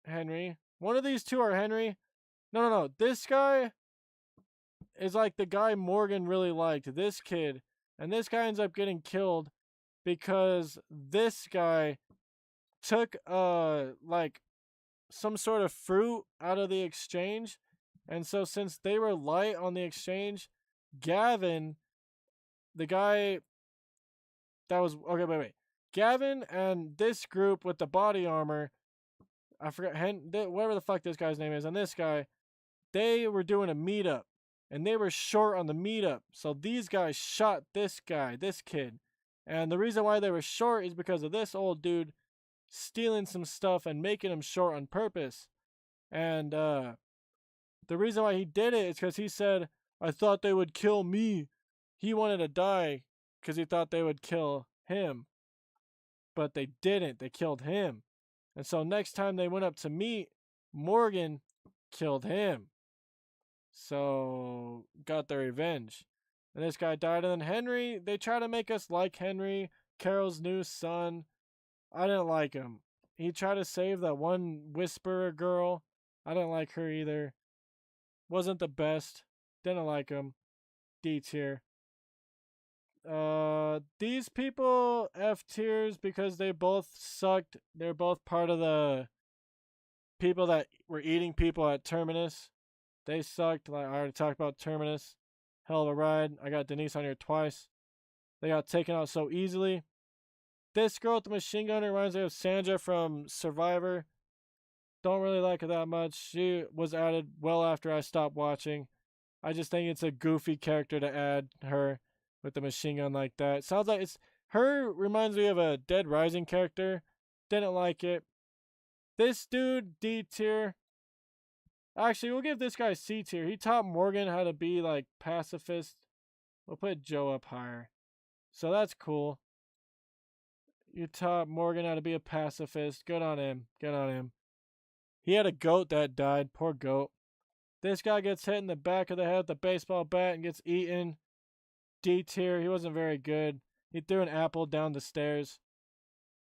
Henry. One of these two are Henry. No. This guy is like the guy Morgan really liked. This kid. And this guy ends up getting killed because this guy took like some sort of fruit out of the exchange. And so since they were light on the exchange, Gavin, the guy that was okay, wait. Gavin and this group with the body armor, I forgot whatever the fuck this guy's name is, and this guy, they were doing a meetup. And they were short on the meetup. So these guys shot this guy, this kid. And the reason why they were short is because of this old dude stealing some stuff and making him short on purpose. And the reason why he did it is because he said, I thought they would kill me. He wanted to die because he thought they would kill him. But they didn't. They killed him. And so next time they went up to meet, Morgan killed him. So, got their revenge. And this guy died. And then Henry, they try to make us like Henry, Carol's new son. I didn't like him. He tried to save that one whisperer girl. I didn't like her either. Wasn't the best. Didn't like him. D tier. These people F tiers because they both sucked. They're both part of the people that were eating people at Terminus. They sucked. Like I already talked about Terminus. Hell of a ride. I got Denise on here twice. They got taken out so easily. This girl with the machine gun reminds me of Sandra from Survivor. Don't really like her that much. She was added well after I stopped watching. I just think it's a goofy character to add her with the machine gun like that. Sounds like her reminds me of a Dead Rising character. Didn't like it. This dude, D tier. Actually, we'll give this guy C tier. He taught Morgan how to be like pacifist. We'll put Joe up higher. So that's cool. You taught Morgan how to be a pacifist. Good on him. Good on him. He had a goat that died. Poor goat. This guy gets hit in the back of the head with a baseball bat and gets eaten. D tier. He wasn't very good. He threw an apple down the stairs.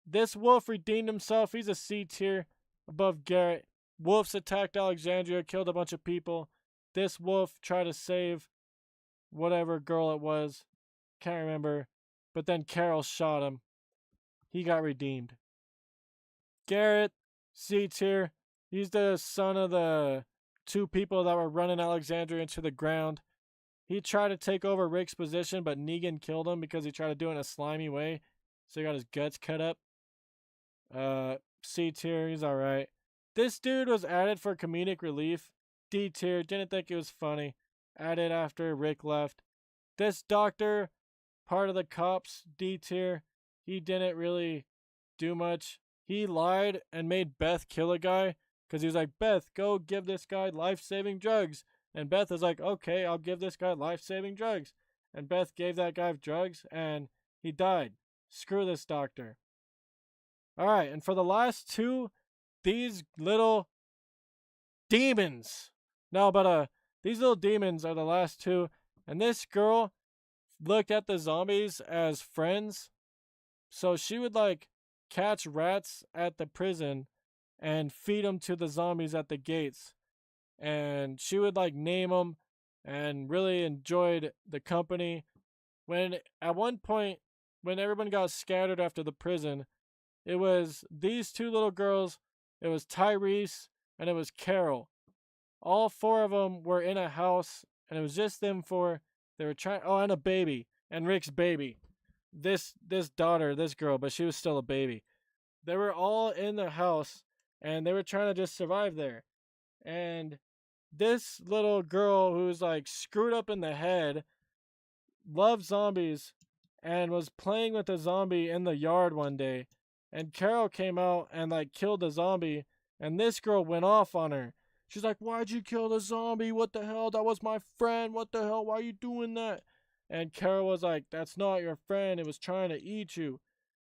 This wolf redeemed himself. He's a C tier above Garrett. Wolves attacked Alexandria, killed a bunch of people. This wolf tried to save whatever girl it was. Can't remember. But then Carol shot him. He got redeemed. Garrett, C tier. He's the son of the two people that were running Alexandria into the ground. He tried to take over Rick's position, but Negan killed him because he tried to do it in a slimy way. So he got his guts cut up. C tier, he's alright. This dude was added for comedic relief. D tier. Didn't think it was funny. Added after Rick left. This doctor, part of the cops, D tier. He didn't really do much. He lied and made Beth kill a guy because he was like, Beth, go give this guy life-saving drugs. And Beth was like, okay, I'll give this guy life-saving drugs. And Beth gave that guy drugs and he died. Screw this doctor. All right, and for the last two, these little demons. No, but these little demons are the last two. And this girl looked at the zombies as friends. So she would like catch rats at the prison and feed them to the zombies at the gates. And she would like name them and really enjoyed the company. When at one point, when everyone got scattered after the prison, it was these two little girls, it was Tyrese and it was Carol. All four of them were in a house and it was just them four. They were trying, oh, and a baby, and Rick's baby. This daughter, this girl, but she was still a baby. They were all in the house and they were trying to just survive there. And this little girl who's like screwed up in the head loved zombies and was playing with a zombie in the yard one day. And Carol came out and like killed the zombie. And this girl went off on her. She's like, why'd you kill the zombie? What the hell? That was my friend. What the hell? Why are you doing that? And Carol was like, that's not your friend. It was trying to eat you.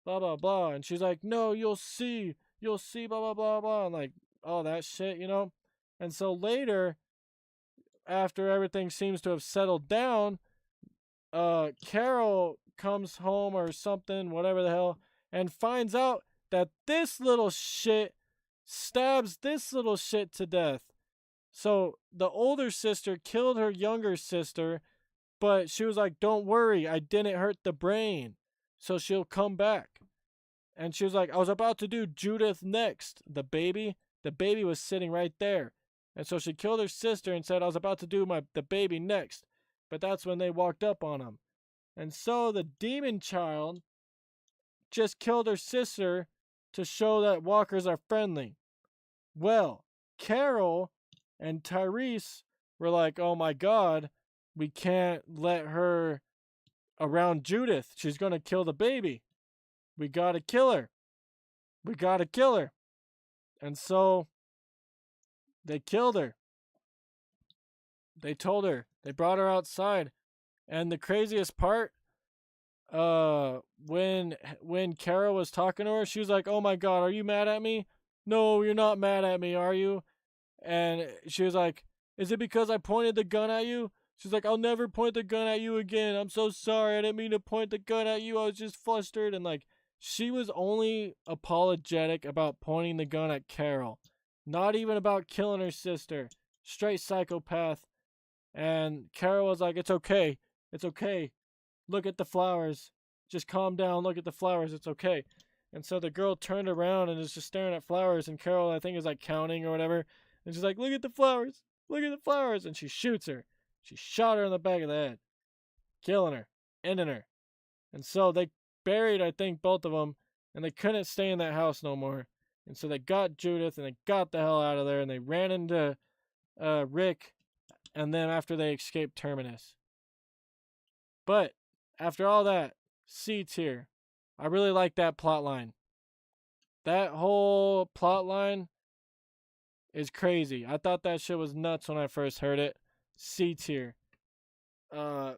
Blah, blah, blah. And she's like, no, you'll see. You'll see, blah, blah, blah, blah. And like, all that shit, you know? And so later, after everything seems to have settled down, Carol comes home or something, whatever the hell, and finds out that this little shit stabs this little shit to death. So the older sister killed her younger sister, but she was like, don't worry, I didn't hurt the brain, so she'll come back. And she was like, I was about to do Judith next, the baby. The baby was sitting right there. And so she killed her sister and said, I was about to do the baby next. But that's when they walked up on him. And so the demon child just killed her sister to show that walkers are friendly. Well, Carol and Tyrese were like, oh my God, we can't let her around Judith. She's going to kill the baby. We got to kill her. We got to kill her. And so they killed her. They told her. They brought her outside. And the craziest part, when Carol was talking to her, she was like, oh my God, are you mad at me? No, you're not mad at me, are you? And she was like, is it because I pointed the gun at you? She's like, I'll never point the gun at you again. I'm so sorry. I didn't mean to point the gun at you. I was just flustered. And like, she was only apologetic about pointing the gun at Carol. Not even about killing her sister. Straight psychopath. And Carol was like, it's okay. It's okay. Look at the flowers. Just calm down. Look at the flowers. It's okay. And so the girl turned around and is just staring at flowers. And Carol, I think, is like counting or whatever. And she's like, look at the flowers. Look at the flowers. And she shoots her. She shot her in the back of the head. Killing her. Ending her. And so they buried, I think, both of them. And they couldn't stay in that house no more. And so they got Judith and they got the hell out of there. And they ran into Rick. And then after they escaped Terminus. But after all that, C tier. I really like that plot line. That whole plot line is crazy. I thought that shit was nuts when I first heard it. C tier. And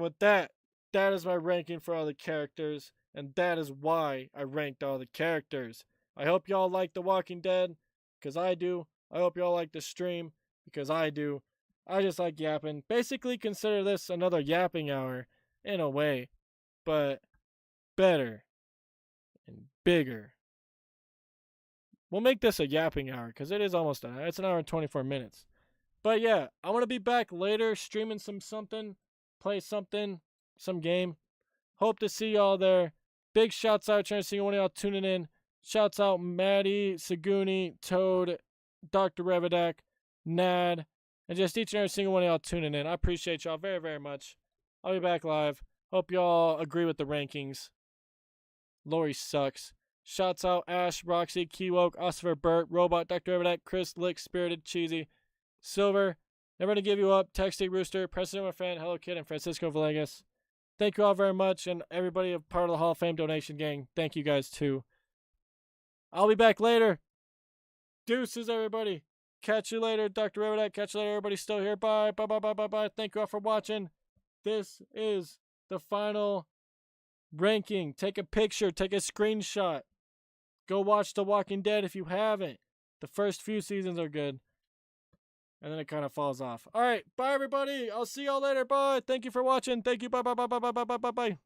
with that, that is my ranking for all the characters. And that is why I ranked all the characters. I hope y'all like The Walking Dead, because I do. I hope y'all like the stream, because I do. I just like yapping. Basically, consider this another yapping hour, in a way. But better and bigger. We'll make this a yapping hour, because it is almost it's an hour and 24 minutes. But yeah, I'm going to be back later streaming something, play something, some game. Hope to see y'all there. Big shouts out to every single one of y'all tuning in. Shouts out Maddie, Saguni, Toad, Dr. Revadak, Nad, and just each and every single one of y'all tuning in. I appreciate y'all very, very much. I'll be back live. Hope y'all agree with the rankings. Lori sucks. Shouts out Ash, Roxy, Keywoke, Ossifer, Burt, Robot, Dr. Everett, Chris, Lick, Spirited, Cheesy, Silver, Never to Give You Up, Texty, Rooster, President, my friend, Hello Kid, and Francisco Villegas. Thank you all very much, and everybody a part of the Hall of Fame donation gang. Thank you guys too. I'll be back later. Deuces, everybody. Catch you later, Dr. Everett. Catch you later, everybody still here. Bye, bye, bye, bye, bye, bye. Thank you all for watching. This is the final ranking. Take a picture, take a screenshot. Go watch The Walking Dead if you haven't. The first few seasons are good. And then it kind of falls off. All right, bye, everybody. I'll see y'all later. Bye. Thank you for watching. Thank you. Bye, bye, bye, bye, bye, bye, bye, bye.